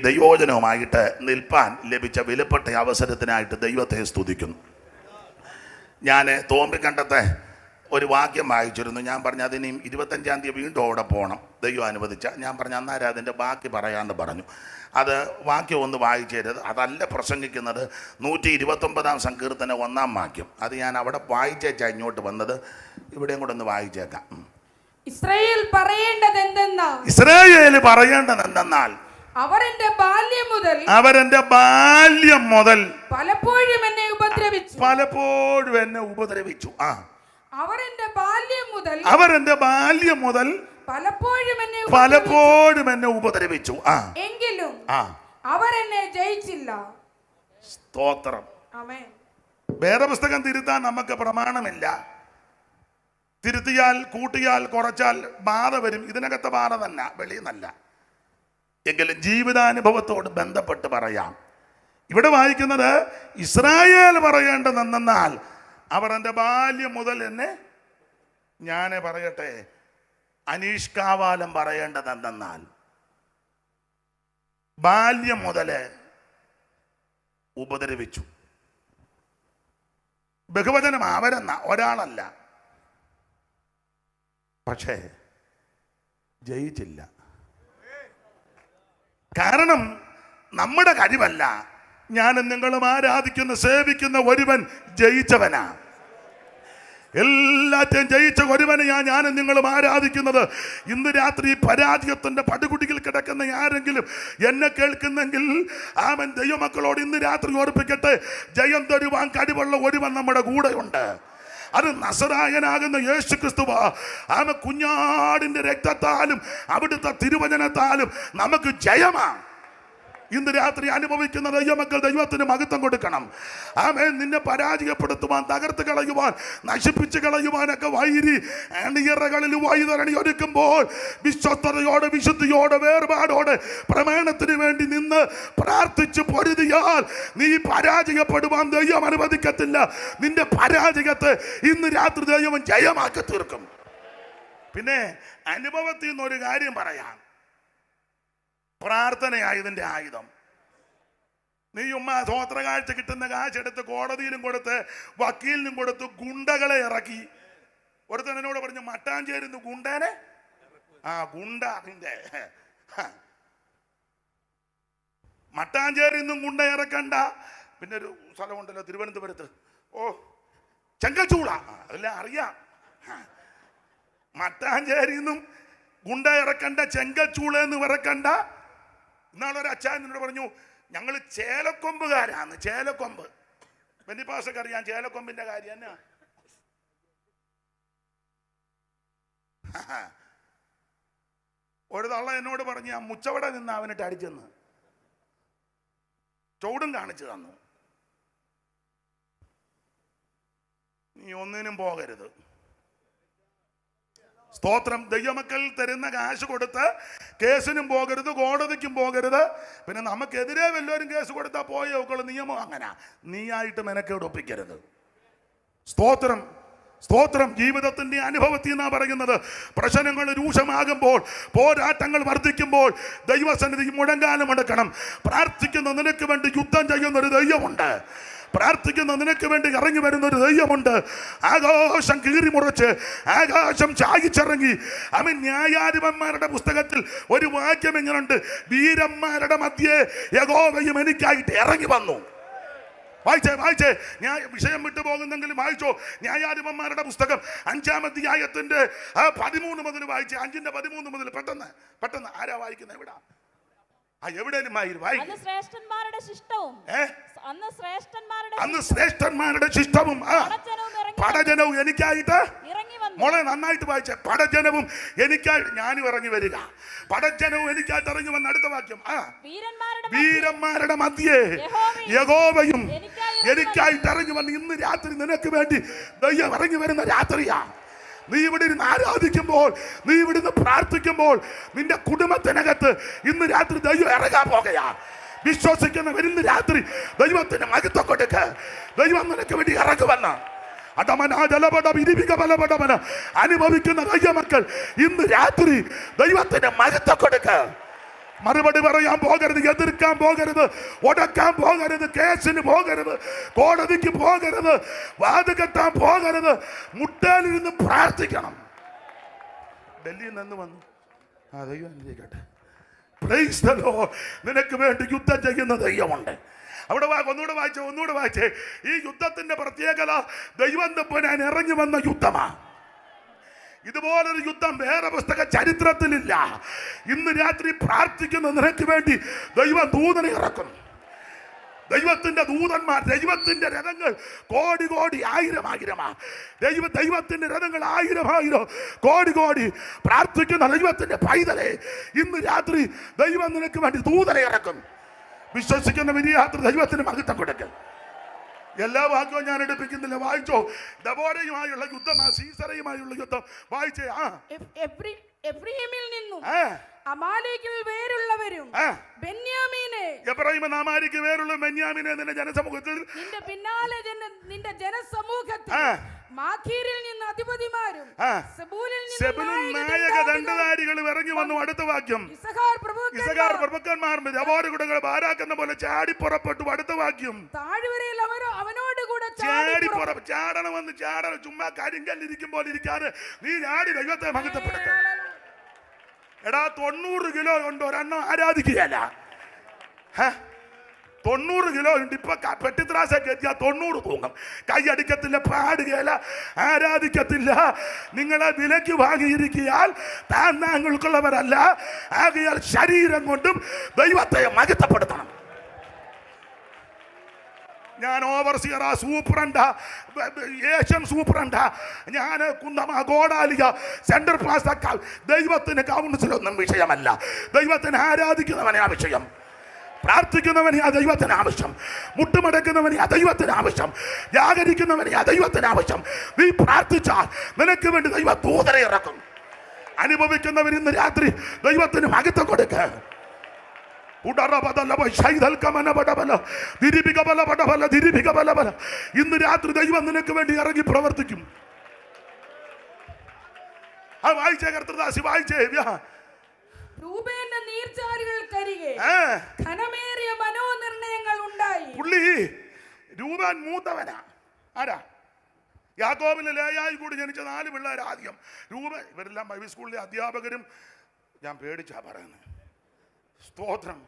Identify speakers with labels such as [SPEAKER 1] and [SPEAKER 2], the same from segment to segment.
[SPEAKER 1] ദൈവോചനവുമായിട്ട് നിൽപ്പാൻ ലഭിച്ച വിലപ്പെട്ട അവസരത്തിനായിട്ട് ദൈവത്തെ സ്തുതിക്കുന്നു. ഞാൻ തോമ്പിക്കണ്ടത്തെ ഒരു വാക്യം വായിച്ചിരുന്നു. ഞാൻ പറഞ്ഞു അതിനെയും 25-ാം തീയതി വീണ്ടും അവിടെ പോകണം, ദൈവം അനുവദിച്ച. ഞാൻ പറഞ്ഞു അന്നേരം അതിൻ്റെ ബാക്കി പറയാമെന്ന് പറഞ്ഞു. അത് വാക്യം ഒന്ന് വായിച്ചത്. അതല്ല പ്രസംഗിക്കുന്നത് 129-ാം സങ്കീർത്തനം 1-ാം വാക്യം. അത് ഞാൻ അവിടെ വായിച്ചേച്ചാ ഇങ്ങോട്ട് വന്നത്. ഇവിടെയും കൂടെ ഒന്ന് വായിച്ചേക്കാം.
[SPEAKER 2] ഇസ്രായേൽ
[SPEAKER 1] പറയേണ്ടതെന്തെന്നാൽ അവരെന്റെ ബാല്യം മുതൽ
[SPEAKER 2] പലപ്പോഴും എന്നെ
[SPEAKER 1] ഉപദ്രവിച്ചു.
[SPEAKER 2] അവരെന്റെ ബാല്യം മുതൽ
[SPEAKER 1] പലപ്പോഴും എന്നെ ഉപദ്രവിച്ചു.
[SPEAKER 2] എങ്കിലും അവരെന്നെ ജയിച്ചില്ല.
[SPEAKER 1] സ്തോത്രം.
[SPEAKER 2] ആമേൻ.
[SPEAKER 1] വേദപുസ്തകം തിരുത്താൻ നമുക്ക് പ്രമാണമില്ല. തിരുത്തിയാൽ കൂട്ടിയാൽ കുറച്ചാൽ ബാധ വരും. ഇതിനകത്തെ ബാധ തന്നെ, വെളിയെന്നല്ല. എങ്കിലും ജീവിതാനുഭവത്തോട് ബന്ധപ്പെട്ട് പറയാം. ഇവിടെ വായിക്കുന്നത് ഇസ്രായേൽ പറയേണ്ടതെന്നാൽ അവർ എൻ്റെ ബാല്യം മുതൽ എന്നെ, ഞാൻ പറയട്ടെ, അനീഷ് കാവാലം പറയേണ്ടതെന്നാൽ ബാല്യം മുതൽ ഉപദ്രവിച്ചു. ബഹുവചനം അവരെന്ന ഒരാളല്ല, പക്ഷേ ജയിച്ചില്ല. കാരണം നമ്മുടെ കഴിവല്ല. ഞാനും നിങ്ങളും ആരാധിക്കുന്ന സേവിക്കുന്ന ഒരുവൻ ജയിച്ചവനാ. എല്ലാറ്റെയും ജയിച്ച ഒരുവനെയാ ഞാനും നിങ്ങളും ആരാധിക്കുന്നത്. ഇന്ന് രാത്രി പരാജയത്തിന്റെ പടുകുടിയിൽ കിടക്കുന്ന ആരെങ്കിലും എന്നെ കേൾക്കുന്നെങ്കിൽ ആമൻ ദൈവമക്കളോട് ഇന്ന് രാത്രി ഓർപ്പിക്കട്ടെ, ജയം തരുവാൻ കഴിവുള്ള ഒരുവൻ നമ്മുടെ കൂടെയുണ്ട്. അത് നസറായനാകുന്ന യേശു ക്രിസ്തുവാ. ആമ കുഞ്ഞാടിന്റെ രക്തത്താലും അവിടുത്തെ തിരുവചനത്താലും നമുക്ക് ജയമാണ്. ഇന്ന് രാത്രി അനുഭവിക്കുന്ന ദൈവമക്കൾ ദൈവത്തിന് മഹത്വം കൊടുക്കണം. ആമേൻ. നിന്നെ പരാജയപ്പെടുത്തുവാൻ, തകർത്ത് കളയുവാൻ, നശിപ്പിച്ച് കളയുവാനൊക്കെ വൈരി അണിയറകളിൽ വൈതരണി ഒരുക്കുമ്പോൾ വിശ്വസ്തയോടെ, വിശുദ്ധിയോടെ, വേർപാടോടെ പ്രമാണത്തിന് വേണ്ടി നിന്ന് പ്രാർത്ഥിച്ച് പൊരുതിയാൽ നീ പരാജയപ്പെടുവാൻ ദൈവം അനുവദിക്കത്തില്ല. നിന്റെ പരാജയത്തെ ഇന്ന് രാത്രി ദൈവം ജയമാക്കി തീർക്കും. പിന്നെ അനുഭവത്തിൽ നിന്നൊരു കാര്യം പറയാം. പ്രാർത്ഥനയായതിൻ്റെ ആയുധം. നീ സ്വോത്ര കാഴ്ച കിട്ടുന്ന കാശെടുത്ത് കോടതിയിലും കൊടുത്ത് വക്കീലിനും കൊടുത്ത് ഗുണ്ടകളെ ഇറക്കി. ഒരുത്തൻ എന്നോട് പറഞ്ഞു, മട്ടാഞ്ചേരുന്നു ഗുണ്ടനെ. ഗുണ്ട അതിൻ്റെ മട്ടാഞ്ചേരി നിന്നും ഗുണ്ട ഇറക്കണ്ട. പിന്നെ ഒരു സ്ഥലമുണ്ടല്ലോ തിരുവനന്തപുരത്ത്, ചെങ്കച്ചൂള, അതെല്ലാം അറിയാം. മട്ടാഞ്ചേരി നിന്നും ഗുണ്ട ഇറക്കണ്ട, ചെങ്കച്ചൂളെന്ന് ഇറക്കണ്ട. ഇന്നാളൊരു അച്ചായൻ എന്നോട് പറഞ്ഞു, ഞങ്ങൾ ചേലക്കൊമ്പുകാരാണ്. ചേലക്കൊമ്പ് ബെന്നിപ്പാസൊക്കെ അറിയാം ചേലക്കൊമ്പിന്റെ കാര്യം എന്നാ. ഒരു തള്ള എന്നോട് പറഞ്ഞു, ആ മുച്ചവടെ നിന്ന് അവനിട്ട് അടിച്ചെന്ന് ചൂടും കാണിച്ചു തന്നു. നീ ഒന്നിനും പോകരുത്. സ്തോത്രം. ദൈവമക്കൾ തരുന്ന കാശ് കൊടുത്ത് കേസിനും പോകരുത്, കോടതിക്കും പോകരുത്. പിന്നെ നമുക്കെതിരെ വല്ലവരും കേസ് കൊടുത്താൽ പോയോക്കള് നിയമം അങ്ങനെ. നീയായിട്ട് മെനക്കേട് ഒപ്പിക്കരുത്. സ്തോത്രം. സ്തോത്രം. ജീവിതത്തിന്റെ അനുഭവത്തിൽ നിന്നാ പറയുന്നത്. പ്രശ്നങ്ങൾ രൂക്ഷമാകുമ്പോൾ, പോരാട്ടങ്ങൾ വർദ്ധിക്കുമ്പോൾ ദൈവസന്നിധി മുഴങ്കാലം എടുക്കണം. പ്രാർത്ഥിക്കുന്ന നിനക്ക് വേണ്ടി യുദ്ധം ചെയ്യുന്നൊരു ദൈവമുണ്ട്. പ്രാർത്ഥിക്കുന്ന നിനക്ക് വേണ്ടി ഇറങ്ങി വരുന്ന ഒരു ദൈവമുണ്ട്. ആകാശം കീറി മുറിച്ച് ആകാശം ചായിച്ചിറങ്ങി. അവൻ ന്യായാധിപന്മാരുടെ പുസ്തകത്തിൽ ഒരു വാക്യം എങ്ങനെയുണ്ട്, വീരന്മാരുടെ മധ്യേ യഹോവയും എനിക്കായിട്ട് ഇറങ്ങി വന്നു. വായിച്ചേ. ഞാൻ വിഷയം വിട്ടു പോകുന്നെങ്കിലും വായിച്ചോ. ന്യായാധിപന്മാരുടെ പുസ്തകം 5-ാം അധ്യായത്തിന്റെ 13 മുതൽ വായിച്ചേ. 5-ന്റെ 13 മുതൽ പെട്ടെന്ന് ആരാ വായിക്കുന്നത്? എവിടാ? എവിടെയും അന്ന് ശ്രേഷ്ഠന്മാരുടെ ശിഷ്ടവും പടജനവും എനിക്കായിട്ട്. മോളെ നന്നായിട്ട് വായിച്ചേ. പടജനവും എനിക്കായിട്ട് ഞാനും ഇറങ്ങി വരിക. പടജനവും എനിക്കായിട്ട് ഇറങ്ങി വന്ന അടുത്ത വാക്യം. വീരന്മാരുടെ മധ്യേ യഹോവയും എനിക്കായിട്ട് ഇറങ്ങി വന്ന്. ഇന്ന് രാത്രി നിനക്ക് വേണ്ടി ദൈവം ഇറങ്ങി വരുന്ന രാത്രിയാ. നീ ഇവിടെ ഇരുന്ന് ആരാധിക്കുമ്പോൾ, നീ ഇവിടുന്ന് പ്രാർത്ഥിക്കുമ്പോൾ നിന്റെ കുടുംബത്തിനകത്ത് ഇന്ന് രാത്രി ദൈവം ഇറങ്ങാൻ പോകുകയാ. വിശ്വസിക്കുന്നവർ ഇന്ന് രാത്രി ദൈവത്തിന് മഹത്വം കൊടുക്ക. ദൈവം നിനക്ക് വേണ്ടി ഇറങ്ങുവന്ന അനുഭവിക്കുന്ന ദൈവമക്കൾ ഇന്ന് രാത്രി ദൈവത്തിന് മഹത്വം കൊടുക്ക. മറുപടി പറയാൻ പോകരുത്, എതിർക്കാൻ പോകരുത്, ഉടക്കാൻ പോകരുത്, കേസിന് പോകരുത്, കോടതിക്ക് പോകരുത്, വാത് കെട്ടാൻ പോകരുത്. മുട്ടയിലിരുന്ന് പ്രാർത്ഥിക്കണം. ഡൽഹിയിൽ നിന്ന് വന്നു, ദൈവം അനുഗ്രഹിക്കട്ടെ. Price the Lord. നിനക്ക് വേണ്ടി യുദ്ധം ചെയ്യുന്ന ദൈവമുണ്ട്. അവിടെ ഒന്നുകൂടെ വായിച്ചേ. ഈ യുദ്ധത്തിന്റെ പ്രത്യേകത ദൈവം തമ്പുരാൻ ഇറങ്ങി വന്ന യുദ്ധമാണ്. ഇതുപോലൊരു യുദ്ധം വേറെ പുസ്തക ചരിത്രത്തിലില്ല. ഇന്ന് രാത്രി പ്രാർത്ഥിക്കുന്ന നിനക്ക് വേണ്ടി ദൈവം ദൂതനെ ഇറക്കും. ദൈവത്തിന്റെ ദൂതന്മാർ, ദൈവത്തിന്റെ രഥങ്ങൾ കോടി കോടി ആയിരമാ. ദൈവത്തിന്റെ രഥങ്ങൾ ആയിരം കോടി പ്രാർത്ഥിക്കുന്ന ദൈവത്തിന്റെ പൈതലെ, ഇന്ന് രാത്രി ദൈവം നിനക്ക് വേണ്ടി ദൂതനെ ഇറക്കും. വിശ്വസിക്കുന്ന വിരിയാത്ര ദൈവത്തിന് മഹത്വം കൊടുക്കും. എല്ലാ വാക്യവും ഞാൻ എടുപ്പിക്കുന്നില്ല, വായിച്ചോ. ദബോരയുമായുള്ള യുദ്ധം, സീസറയുമായുള്ള യുദ്ധം വായിച്ചേ.
[SPEAKER 2] എഫ്രയീമിൽ നിന്നും അമാലേക്കിൽ വേരുള്ളവരും
[SPEAKER 1] എഫ്രയീമിന് വേരുള്ള ബെന്യാമീനെ നിന്റെ ജനസമൂഹത്തിൽ
[SPEAKER 2] നിന്റെ ജനസമൂഹത്തിൽ മാഖീരിൽ നിന്ന് അധിപതിമാരും സെബൂലിൽ
[SPEAKER 1] നായക ദണ്ഡധാരികൾ ഇറങ്ങി വന്നു. അടുത്ത വാക്യം. ഇസഖാർ പ്രഭുക്കന്മാർ ദബോരകുടകൾ ബാരാക്കുന്ന പോലെ ചാടി പുറപ്പെട്ടു. അടുത്ത വാക്യം.
[SPEAKER 2] താഴ്വരയിൽ അവനോട് കൂടെ
[SPEAKER 1] ചാടണം. ചുമ്മാ കരിങ്കല്ലിരിക്കും പോലെ ഇരിക്കാറ് നീ ചാടി ദൈവത്തെ മഹത്വപ്പെടുത്ത. എടാ 90 കിലോ ഉണ്ട്, ഒരെണ്ണം ആരാധിക്കുകയല്ല. 90 കിലോ ഉണ്ട്. ഇപ്പൊ പെട്ടിത്രാസൊക്കെ എത്തിയാൽ 90 തൂങ്ങും. കൈയടിക്കത്തില്ല, പാടുകയല്ല, ആരാധിക്കത്തില്ല. നിങ്ങളെ വിലയ്ക്ക് വാങ്ങിയിരിക്കിയാൽ താങ്ങൾക്കുള്ളവരല്ല. ആകയാൽ ശരീരം കൊണ്ടും ദൈവത്തെ മഹത്വപ്പെടുത്തണം. ഞാൻ ഓവർസിയറാ, സൂപ്രണ്ടാ, ഏഷ്യൻ സൂപ്രണ്ടാ, ഞാൻ കുന്നമ ഗോഡാലിക സെൻട്രൽ പ്ലാസ. ദൈവത്തിന് കൗൺസിലൊന്നും വിഷയമല്ല. ദൈവത്തിന് ആരാധിക്കുന്നവനെ ആവശ്യം, പ്രാർത്ഥിക്കുന്നവനെ ആ ദൈവത്തിന് ആവശ്യം, മുട്ടുമടക്കുന്നവനെ ആ ദൈവത്തിന് ആവശ്യം, ജാഗരിക്കുന്നവനെ ആ ദൈവത്തിന് ആവശ്യം. നീ പ്രാർത്ഥിച്ചാൽ നിനക്ക് വേണ്ടി ദൈവ ദൂതരെ ഇറക്കും. അനുഭവിക്കുന്നവർ ഇന്ന് രാത്രി ദൈവത്തിന് മഹത്വം കൊടുക്കുക. ഇന്ന് രാത്രി ദൈവം നിനക്ക് വേണ്ടി ഇറങ്ങി പ്രവർത്തിക്കും. വായിച്ചേ കർത്തൃദാസി, വായിച്ചേ. പുള്ളി രൂപൻ മൂത്തവനാ. ആരാ? യാക്കോബിലെ ലേയായി കൂടി ജനിച്ച 4 പിള്ളേർ. ആദ്യം രൂപൻ. ഇവരെല്ലാം ബൈബിൾ സ്കൂളിലെ അധ്യാപകരും. ഞാൻ പേടിച്ചാ പറയുന്നത്. സ്തോത്രം.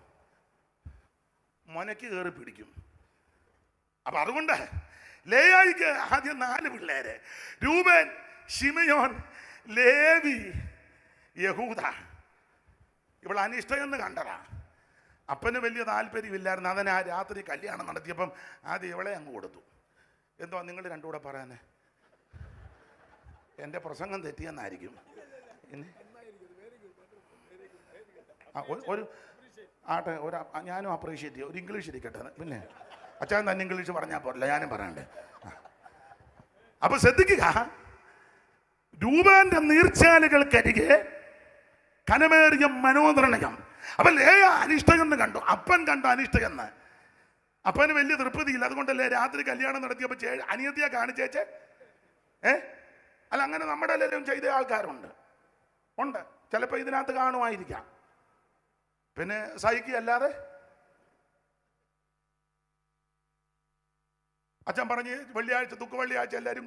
[SPEAKER 1] മനക്ക് കയറി പിടിക്കും. അപ്പൊ അതുകൊണ്ട് ലേയായിക്ക് ആദ്യം 4 പിള്ളേര്: രൂബൻ, ശിമയോൻ, ലേവി, യഹൂദ. ഇവൾ അനിഷ്ടയെന്ന് കണ്ടതാ. അപ്പന് വലിയ താല്പര്യമില്ലായിരുന്നു. അതിന് ആ രാത്രി കല്യാണം നടത്തിയപ്പം ആദ്യം ഇവളെ അങ്ങ് കൊടുത്തു. എന്തോ നിങ്ങൾ രണ്ടുകൂടെ പറയാനേ? എൻ്റെ പ്രസംഗം തെറ്റിയെന്നായിരിക്കും. ഒരു ആട്ടെ, ഞാനും അപ്രീഷിയേറ്റ് ചെയ്യും. ഒരു ഇംഗ്ലീഷ് ഇരിക്കട്ടെ. പിന്നെ അച്ഛൻ തന്നെ ഇംഗ്ലീഷ് പറഞ്ഞാൽ പോരല്ല, ഞാനും പറയണ്ടേ. അപ്പൊ ശ്രദ്ധിക്കുക, രൂപന്റെ നീർച്ചാലുകൾക്കരികെ കനമേറിയ മനോനിർണയം. അപ്പൊ ലേയ അനിഷ്ടയെന്ന് കണ്ടു, അപ്പൻ കണ്ടു അനിഷ്ടയെന്ന്. അപ്പന് വലിയ തൃപ്തിയില്ല. അതുകൊണ്ടല്ലേ രാത്രി കല്യാണം നടത്തിയപ്പോ അനിയത്തിയെ കാണിച്ചേച്ചേ. അല്ല, അങ്ങനെ നമ്മുടെ എല്ലാവരും ചെയ്ത ആൾക്കാരുണ്ട്, ഉണ്ട്. ചിലപ്പോ ഇതിനകത്ത് കാണുമായിരിക്കാം. പിന്നെ സഹിക്കുകയല്ലാതെ അച്ഛൻ പറഞ്ഞ് വെള്ളിയാഴ്ച, വെള്ളിയാഴ്ച എല്ലാവരും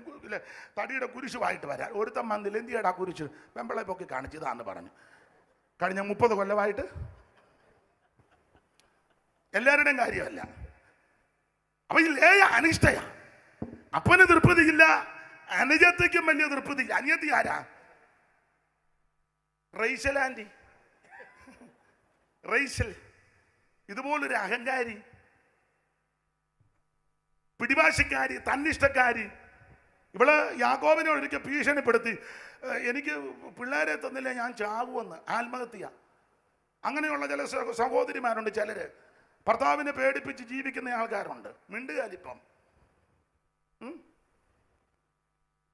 [SPEAKER 1] തടിയുടെ കുരിശുമായിട്ട് വരാൻ. ഒരുത്തം മന്തിൽ എന്തിയടാ കുരിശ്? പെമ്പളെ പൊക്കി കാണിച്ചതാന്ന് പറഞ്ഞു. കഴിഞ്ഞ 30 കൊല്ലമായിട്ട് എല്ലാവരുടെയും കാര്യമല്ല. അപ്പൊ ഈ ലേയ അനിഷ്ടയാ. അപ്പന് തൃപ്തിയില്ല, അനുജത്തേക്കും വലിയ തൃപ്തിയില്ല. അനിയത്തി ആരാ? റൈസലാൻഡി, റൈസൽ. ഇതുപോലൊരു അഹങ്കാരി, പിടിവാശിക്കാരി, തന്നിഷ്ടക്കാരി. ഇവള് യാക്കോബിനെ ഒരിക്കൽ ഭീഷണിപ്പെടുത്തി, എനിക്ക് പിള്ളേരെ തന്നില്ല ഞാൻ ചാകുമെന്ന്. ആത്മഹത്യ. അങ്ങനെയുള്ള ചില സഹോദരിമാരുണ്ട്. ചിലര് ഭർത്താവിനെ പേടിപ്പിച്ച് ജീവിക്കുന്ന ആൾക്കാരുണ്ട്. മിണ്ടുകാലിപ്പം.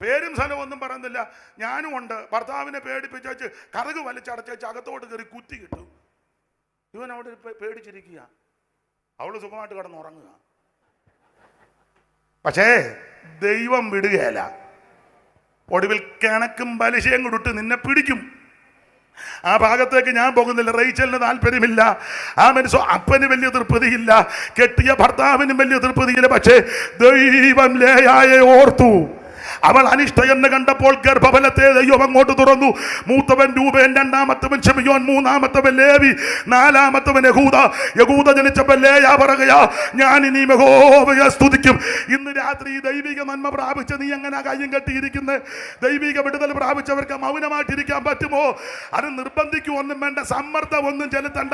[SPEAKER 1] പേരും സ്ഥലവും ഒന്നും പറയുന്നില്ല. ഞാനും ഉണ്ട്. ഭർത്താവിനെ പേടിപ്പിച്ച് വെച്ച് കറുക് വലിച്ചടച്ച് അകത്തോട്ട് കയറി കുത്തി കിട്ടും. ഇവൻ അവിടെ പേടിച്ചിരിക്കുക, അവള് സുഖമായിട്ട് കിടന്നുറങ്ങുക. പക്ഷേ ദൈവം വിടുകയല്ല. ഒടുവിൽ കണക്കും പലിശയും കൊടുത്ത് നിന്നെ പിടിക്കും. ആ ഭാഗത്തേക്ക് ഞാൻ പോകുന്നില്ല. റേച്ചലിന് താല്പര്യമില്ല. ആ മനുഷ്യ അപ്പന് വലിയ തൃപ്തിയില്ല, കെട്ടിയ ഭർത്താവിനും വലിയ തൃപ്തിയില്ല. പക്ഷേ ദൈവം ലേയായെ ഓർത്തു. അവൾ അനിഷ്ട എന്ന് കണ്ടപ്പോൾ ഗർഭഫലത്തെ ദൈവം അങ്ങോട്ട് തുറന്നു. മൂത്തവൻ രൂപേൻ, രണ്ടാമത്തവൻ ശിമിയോൻ, മൂന്നാമത്തവൻ ലേവി, നാലാമത്തവൻ യഹൂദ. യഹൂദ ജനിച്ചപ്പോൾ ലേയാ പറയുകയാ, ഞാൻ ഇനി യഹോവയെ സ്തുതിക്കും. ഇന്ന് രാത്രി ദൈവിക നന്മ പ്രാപിച്ച നീ എങ്ങനെ കയ്യും കെട്ടിയിരിക്കുന്നത്? ദൈവിക വിടുതൽ പ്രാപിച്ചവർക്ക് മൗനമായിട്ടിരിക്കാൻ പറ്റുമോ? അത് നിർബന്ധിക്കുമൊന്നും വേണ്ട, സമ്മർദ്ദം ഒന്നും ചെലുത്തണ്ട.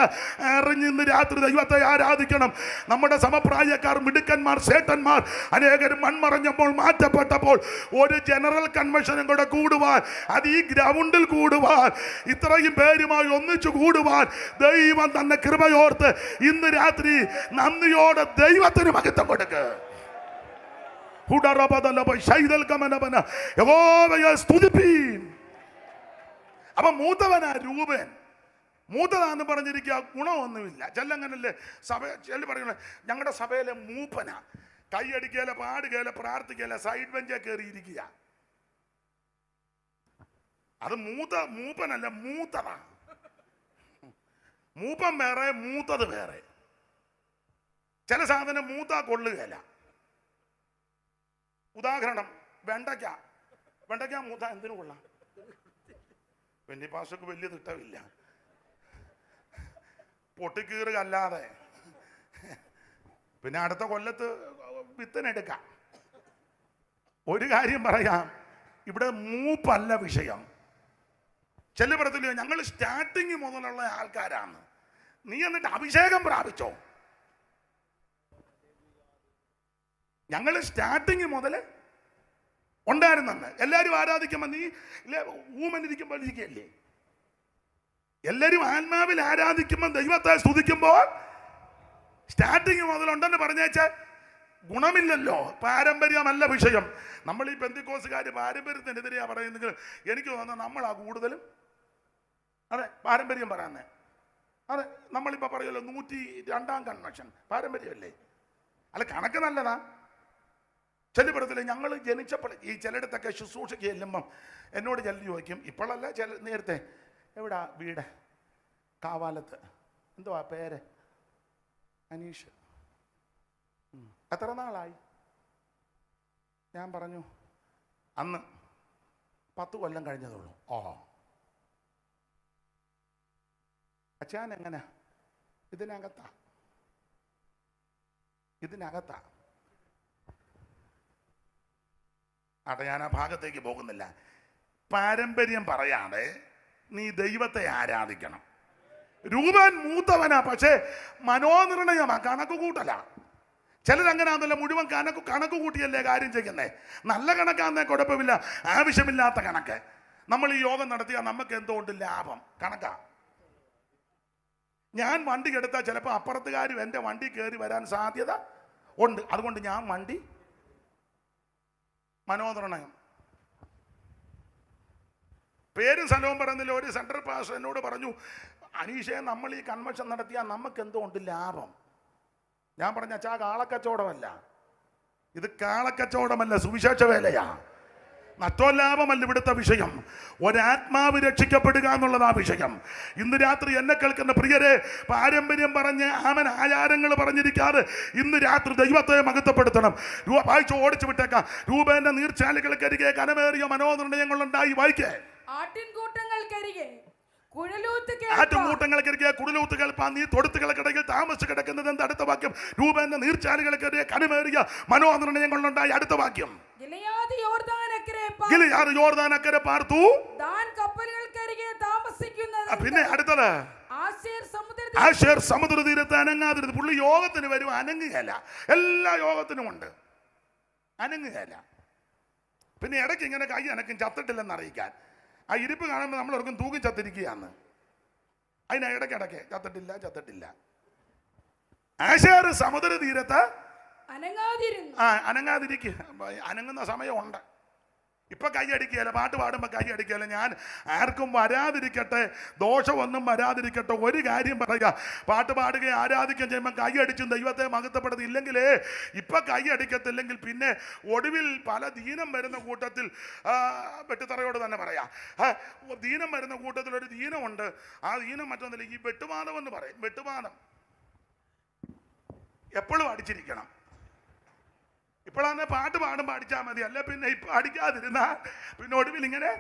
[SPEAKER 1] അറിഞ്ഞ് ഇന്ന് രാത്രി ദൈവത്തെ ആരാധിക്കണം. നമ്മുടെ സമപ്രായക്കാർ, മിടുക്കന്മാർ, സേട്ടന്മാർ അനേകരും മൺമറഞ്ഞപ്പോൾ, മാറ്റപ്പെട്ടപ്പോൾ ഒരു ജനറൽ കൺവെൻഷനും കൂടെ കൂടുവാൻ, അത് ഈ ഗ്രൗണ്ടിൽ കൂടുവാൻ, ഇത്രയും പേരുമായി ഒന്നിച്ചു കൂടുവാൻ ദൈവം തന്നെ കൃപയോർത്ത് ഇന്ന് രാത്രി നന്ദിയോടെ ദൈവത്തിന് മഹത്വം കൊടുക്കുക. സ്തുതിപ്പീൻ. അപ്പൊ മൂത്തവനാ രൂപൻ. മൂത്തതാന്ന് പറഞ്ഞിരിക്കുക, ഗുണമൊന്നുമില്ല. ചെല്ലങ്ങനല്ലേ സഭ ചെല്ലി പറയണേ, ഞങ്ങളുടെ സഭയിലെ മൂപ്പനാ. കൈയടിക്കല, പാടുകയില, പ്രാർത്ഥിക്കല, സൈഡ് ബെഞ്ചേ കയറിയിരിക്കുക. അത് മൂപ്പനല്ല, മൂത്തതാ. മൂപ്പൻ വേറെ, മൂത്തത് വേറെ. ചില സാധനം മൂത്താ കൊള്ളുകയില്ല. ഉദാഹരണം, വെണ്ടയ്ക്ക മൂത്ത എന്തിനു കൊള്ളാം? വെന്നിപ്പാസക്ക് വലിയ തിട്ടമില്ല, പൊട്ടിക്കീറുകല്ലാതെ. പിന്നെ അടുത്ത കൊല്ലത്ത് വിത്തിനെടുക്കാം. ഒരു കാര്യം പറയാം, ഇവിടെ മൂപ്പല്ല വിഷയം. ചെല്ലുപുറത്തില്ല, ഞങ്ങൾ സ്റ്റാർട്ടിങ് മുതലുള്ള ആൾക്കാരാണ്. നീ എന്നിട്ട് അഭിഷേകം പ്രാപിച്ചോ? ഞങ്ങൾ സ്റ്റാർട്ടിങ് മുതൽ ഉണ്ടായിരുന്നെന്ന്. എല്ലാവരും ആരാധിക്കുമ്പോൾ നീ ഇല്ലേ ഊമനിരിക്കുമ്പോൾ ഇരിക്കുകയല്ലേ? എല്ലാവരും ആത്മാവിൽ ആരാധിക്കുമ്പോൾ, ദൈവത്തെ സ്തുതിക്കുമ്പോൾ സ്റ്റാർട്ടിങ് മുതലുണ്ടെന്ന് പറഞ്ഞേച്ചാൽ ഗുണമില്ലല്ലോ. പാരമ്പര്യമല്ല വിഷയം. നമ്മൾ ഈ പെന്തിക്കോസുകാർ പാരമ്പര്യത്തിനെതിരെയാണ് പറയുന്നെങ്കിൽ എനിക്ക് തോന്നുന്നത് നമ്മളാ കൂടുതലും. അതെ, പാരമ്പര്യം പറയാന്നേ. അതെ, നമ്മളിപ്പോൾ പറയുമല്ലോ 102-ാം കൺവെൻഷൻ പാരമ്പര്യമല്ലേ? അല്ല, കണക്ക് നല്ലതാ. ചെല്ലുപുറത്തില്ലേ, ഞങ്ങൾ ജനിച്ചപ്പോൾ ഈ ചിലയിടത്തൊക്കെ ശുശ്രൂഷയ്ക്ക് ചെല്ലുമ്പം എന്നോട് ചെല്ലു ചോദിക്കും, ഇപ്പോഴല്ല, നേരത്തെ, എവിടാ വീട്? കാവാലത്ത്. എന്തുവാ പേര്? അനീഷ്. എത്ര നാളായി? ഞാൻ പറഞ്ഞു അന്ന് 10 കൊല്ലം കഴിഞ്ഞതുള്ളൂ. ഓ, അച്ഛൻ എങ്ങനെ? ഇതിനകത്താ. ആട്ടെ, ഞാൻ ആ ഭാഗത്തേക്ക് പോകുന്നില്ല. പാരമ്പര്യം പറയാതെ നീ ദൈവത്തെ ആരാധിക്കണം. രൂപൻ മൂത്തവനാ, പക്ഷേ മനോനിർണയമാ, കണക്ക് കൂട്ടല. ചിലരങ്ങനാന്നല്ല, മുഴുവൻ കണക്ക് കൂട്ടിയല്ലേ കാര്യം ചെയ്യുന്നേ. നല്ല കണക്കാന്നേ കുഴപ്പമില്ല, ആവശ്യമില്ലാത്ത കണക്ക്. നമ്മൾ ഈ യോഗം നടത്തിയാൽ നമുക്ക് എന്തുകൊണ്ട് ലാഭം? കണക്കാ. ഞാൻ വണ്ടി എടുത്താൽ ചിലപ്പോൾ അപ്പുറത്തുകാരും എൻ്റെ വണ്ടി കയറി വരാൻ സാധ്യത ഉണ്ട്. അതുകൊണ്ട് ഞാൻ വണ്ടി മനോനിർണയം. പേരും സ്ഥലവും പറയുന്നില്ല. ഒരു സെൻട്രൽ പാസ്റ്റർ എന്നോട് പറഞ്ഞു, അനീഷേ, നമ്മൾ ഈ കൺവെൻഷൻ നടത്തിയാൽ നമുക്ക് എന്തുകൊണ്ട് ലാഭം? ഞാൻ പറഞ്ഞ അച്ഛാ, കാളക്കച്ചവടമല്ല ഇത്, കാളക്കച്ചവടമല്ല, സുവിശേഷ വേലയാ. നഷ്ടോലാഭമല്ല ഇവിടുത്തെ വിഷയം. ഒരാത്മാവ് രക്ഷിക്കപ്പെടുക എന്നുള്ളതാ വിഷയം. ഇന്ന് രാത്രി എന്നെ കേൾക്കുന്ന പ്രിയരെ, പാരമ്പര്യം പറഞ്ഞ് അവൻ ആചാരങ്ങൾ പറഞ്ഞിരിക്കാതെ ഇന്ന് രാത്രി ദൈവത്തെ മഹത്വപ്പെടുത്തണം. വായിച്ച് ഓടിച്ചു വിട്ടേക്കാം. രൂപേന്റെ നീർച്ചാലുകൾക്കരികെ കനമേറിയ മനോനിർണയങ്ങളുണ്ടായി. വായിക്കേ.
[SPEAKER 2] ആട്ടിൻകൂട്ടങ്ങൾക്കരികെ
[SPEAKER 1] കുടലൂത്ത് കേൾപ്പാൻ നീ തൊടുത്തുകൾക്കിടയിൽ താമസിച്ച് കിടക്കുന്നത് എന്ത്? അടുത്ത വാക്യം. രൂപേന്റെ നീർച്ചാലുകൾക്കെതിരെ കനമേറിയ മനോനിർണയങ്ങളുണ്ടായി. അടുത്ത വാക്യം.
[SPEAKER 2] ഗിലെയാദ്
[SPEAKER 1] യോർദാനക്കരെ പാർത്തു. പിന്നെ അടുത്തത് ആശേർ സമുദ്രതീരത്ത് അനങ്ങാതിരുന്നു. പുള്ളി യോഗത്തിന് വരും, അനങ്ങുകയല്ല. എല്ലാ യോഗത്തിനും ഉണ്ട്, അനങ്ങുകയല്ല. പിന്നെ ഇടയ്ക്ക് ഇങ്ങനെ കൈ അനക്കും, ചത്തിട്ടില്ലെന്ന് അറിയിക്കാൻ. ആ ഇരിപ്പ് കാണുമ്പോൾ നമ്മളോർക്കും തൂക്കി ചത്തിരിക്കുകയാന്ന്. അതിന് ഇടയ്ക്കിടയ്ക്ക് ചത്തിട്ടില്ല. ആശേർ സമുദ്രതീരത്ത് അനങ്ങാതിരിക്കുക. അനങ്ങുന്ന സമയമുണ്ട്. ഇപ്പൊ കൈയടിക്കുകയല്ല, പാട്ട് പാടുമ്പോൾ കൈയടിക്കുകയല്ല. ഞാൻ ആർക്കും വരാതിരിക്കട്ടെ, ദോഷമൊന്നും വരാതിരിക്കട്ടെ, ഒരു കാര്യം പറയുക, പാട്ട് പാടുകയും ആരാധിക്കുകയും ചെയ്യുമ്പോൾ കൈയടിച്ചും ദൈവത്തെ മഹത്വപ്പെടുത്തിയില്ലെങ്കിലേ, ഇപ്പൊ കൈയടിക്കത്തില്ലെങ്കിൽ പിന്നെ ഒടുവിൽ പല ദീനം വരുന്ന കൂട്ടത്തിൽ, വെട്ടിത്തറയോട് തന്നെ പറയാം, ദീനം വരുന്ന കൂട്ടത്തിൽ ഒരു ദീനമുണ്ട്. ആ ദീനം മറ്റൊന്നില്ല, ഈ വെട്ടുമാനം എന്ന് പറയും. വെട്ടുമാനം എപ്പോഴും അടിച്ചിരിക്കണം. ഇപ്പോഴാണ് പാട്ട് പാടുമ്പോൾ അടിച്ചാൽ മതി, അല്ല പിന്നെ ഇപ്പൊ അടിക്കാതിരുന്നാൽ പിന്നെ ഒടുവിൽ ഇങ്ങനെ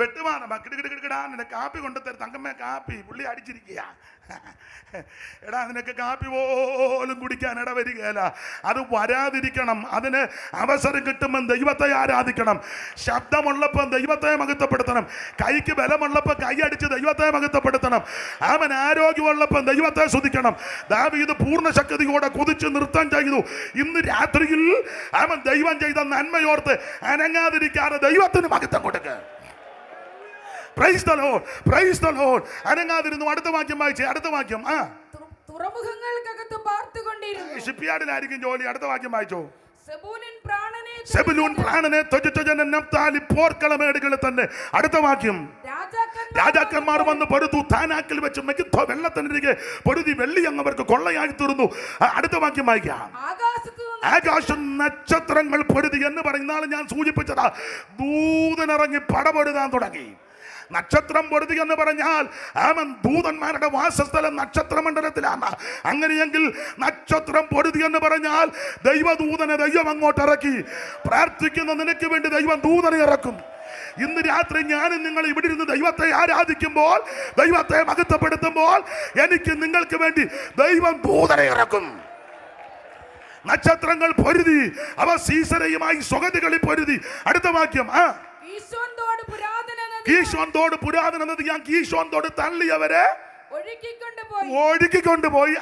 [SPEAKER 1] വെട്ടുമാനം കിടുകിടുകിടാന്നെ കാപ്പി കൊണ്ടുതരും. തങ്കമ്മ കാപ്പി പുള്ളി അടിച്ചിരിക്കുക. എടാ നിനക്ക് കാപ്പി പോലും കുടിക്കാൻ ഇട വരികയല്ല. അത് വരാതിരിക്കണം. അതിന് അവസരം കിട്ടുമ്പോൾ ദൈവത്തെ ആരാധിക്കണം. ശബ്ദമുള്ളപ്പോൾ ദൈവത്തെ മഹത്വപ്പെടുത്തണം. കൈക്ക് ബലമുള്ളപ്പോൾ കൈ അടിച്ച് ദൈവത്തെ മഹത്വപ്പെടുത്തണം. അവൻ ആരോഗ്യമുള്ളപ്പോൾ ദൈവത്തെ സ്തുതിക്കണം. ദാവീദ് പൂർണ്ണ ശക്തിയോടെ കുതിച്ച് നൃത്തം ചെയ്തു. ഇന്ന് രാത്രിയിൽ അവൻ ദൈവം ചെയ്ത നന്മയോർത്ത് അനങ്ങാതിരിക്കാതെ ദൈവത്തിന് മഹത്വം കൊടുക്കുക. Praise the Lord, praise the Lord. അനങ്ങാതിരുന്നു. അടുത്ത വാക്യം വായിച്ചേ, അടുത്ത വാക്യം.
[SPEAKER 2] തുറമുഖങ്ങൾക്കകത്ത് പാർത്തുകൊണ്ടിരുന്നു.
[SPEAKER 1] ഷിപ്പ്യാർഡിലായിരിക്കും ജോലി. അടുത്ത വാക്യം വായിച്ചോ.
[SPEAKER 2] സെബൂലൂൻ
[SPEAKER 1] പ്രാണനെ ത്യജിച്ച ജനം നഫ്താലി പോർക്കളമേടുകളിൽ തന്നെ. അടുത്ത വാക്യം. രാജാക്കന്മാർ വന്ന് പൊരുതു. താനാക്കിൽ വെച്ച് മെഗിദ്ദോ വെള്ളത്തിനരികെ പൊരുതി വെള്ളി അങ്ങവർക്ക് കൊള്ളയായി തീർന്നു. അടുത്ത വാക്യം വായിക്കാം. ആകാശം നക്ഷത്രങ്ങൾ പൊരുതി എന്ന് പറയുന്ന ഞാൻ സൂചിപ്പിച്ചതാ. ദൂതനിറങ്ങി പടപൊരുതാൻ തുടങ്ങി. നക്ഷത്രം പൊരുതി എന്ന് പറഞ്ഞാൽ അവൻ ദൂതന്മാരുടെ വാസസ്ഥലം നക്ഷത്രമണ്ഡലത്തിലാണ്. അങ്ങനെയെങ്കിൽ നക്ഷത്രം പൊരുതി എന്ന് പറഞ്ഞാൽ ദൈവദൂതനെ ദൈവം അങ്ങോട്ട് ഇറക്കി. പ്രാർത്ഥിക്കുന്ന നിനക്ക് വേണ്ടി ദൈവം ദൂതനെ ഇറക്കും. ഇന്ന് രാത്രി ഞാനും നിങ്ങൾ ഇവിടെ ഇരുന്ന് ദൈവത്തെ ആരാധിക്കുമ്പോൾ, ദൈവത്തെ മഹത്വപ്പെടുത്തുമ്പോൾ, എനിക്ക് നിങ്ങൾക്ക് വേണ്ടി ദൈവം ദൂതനെ ഇറക്കും. നക്ഷത്രങ്ങൾ പൊരുതി, അവ സീസരയുമായി സ്വഗതികളിൽ പൊരുതി. അടുത്ത വാക്യം. കീശോൻ തോട് പുരാതന നദി. ഞാൻ കീശോൻ തോട് തള്ളിയവരെ ഒഴുകിക്കൊണ്ടുപോയി.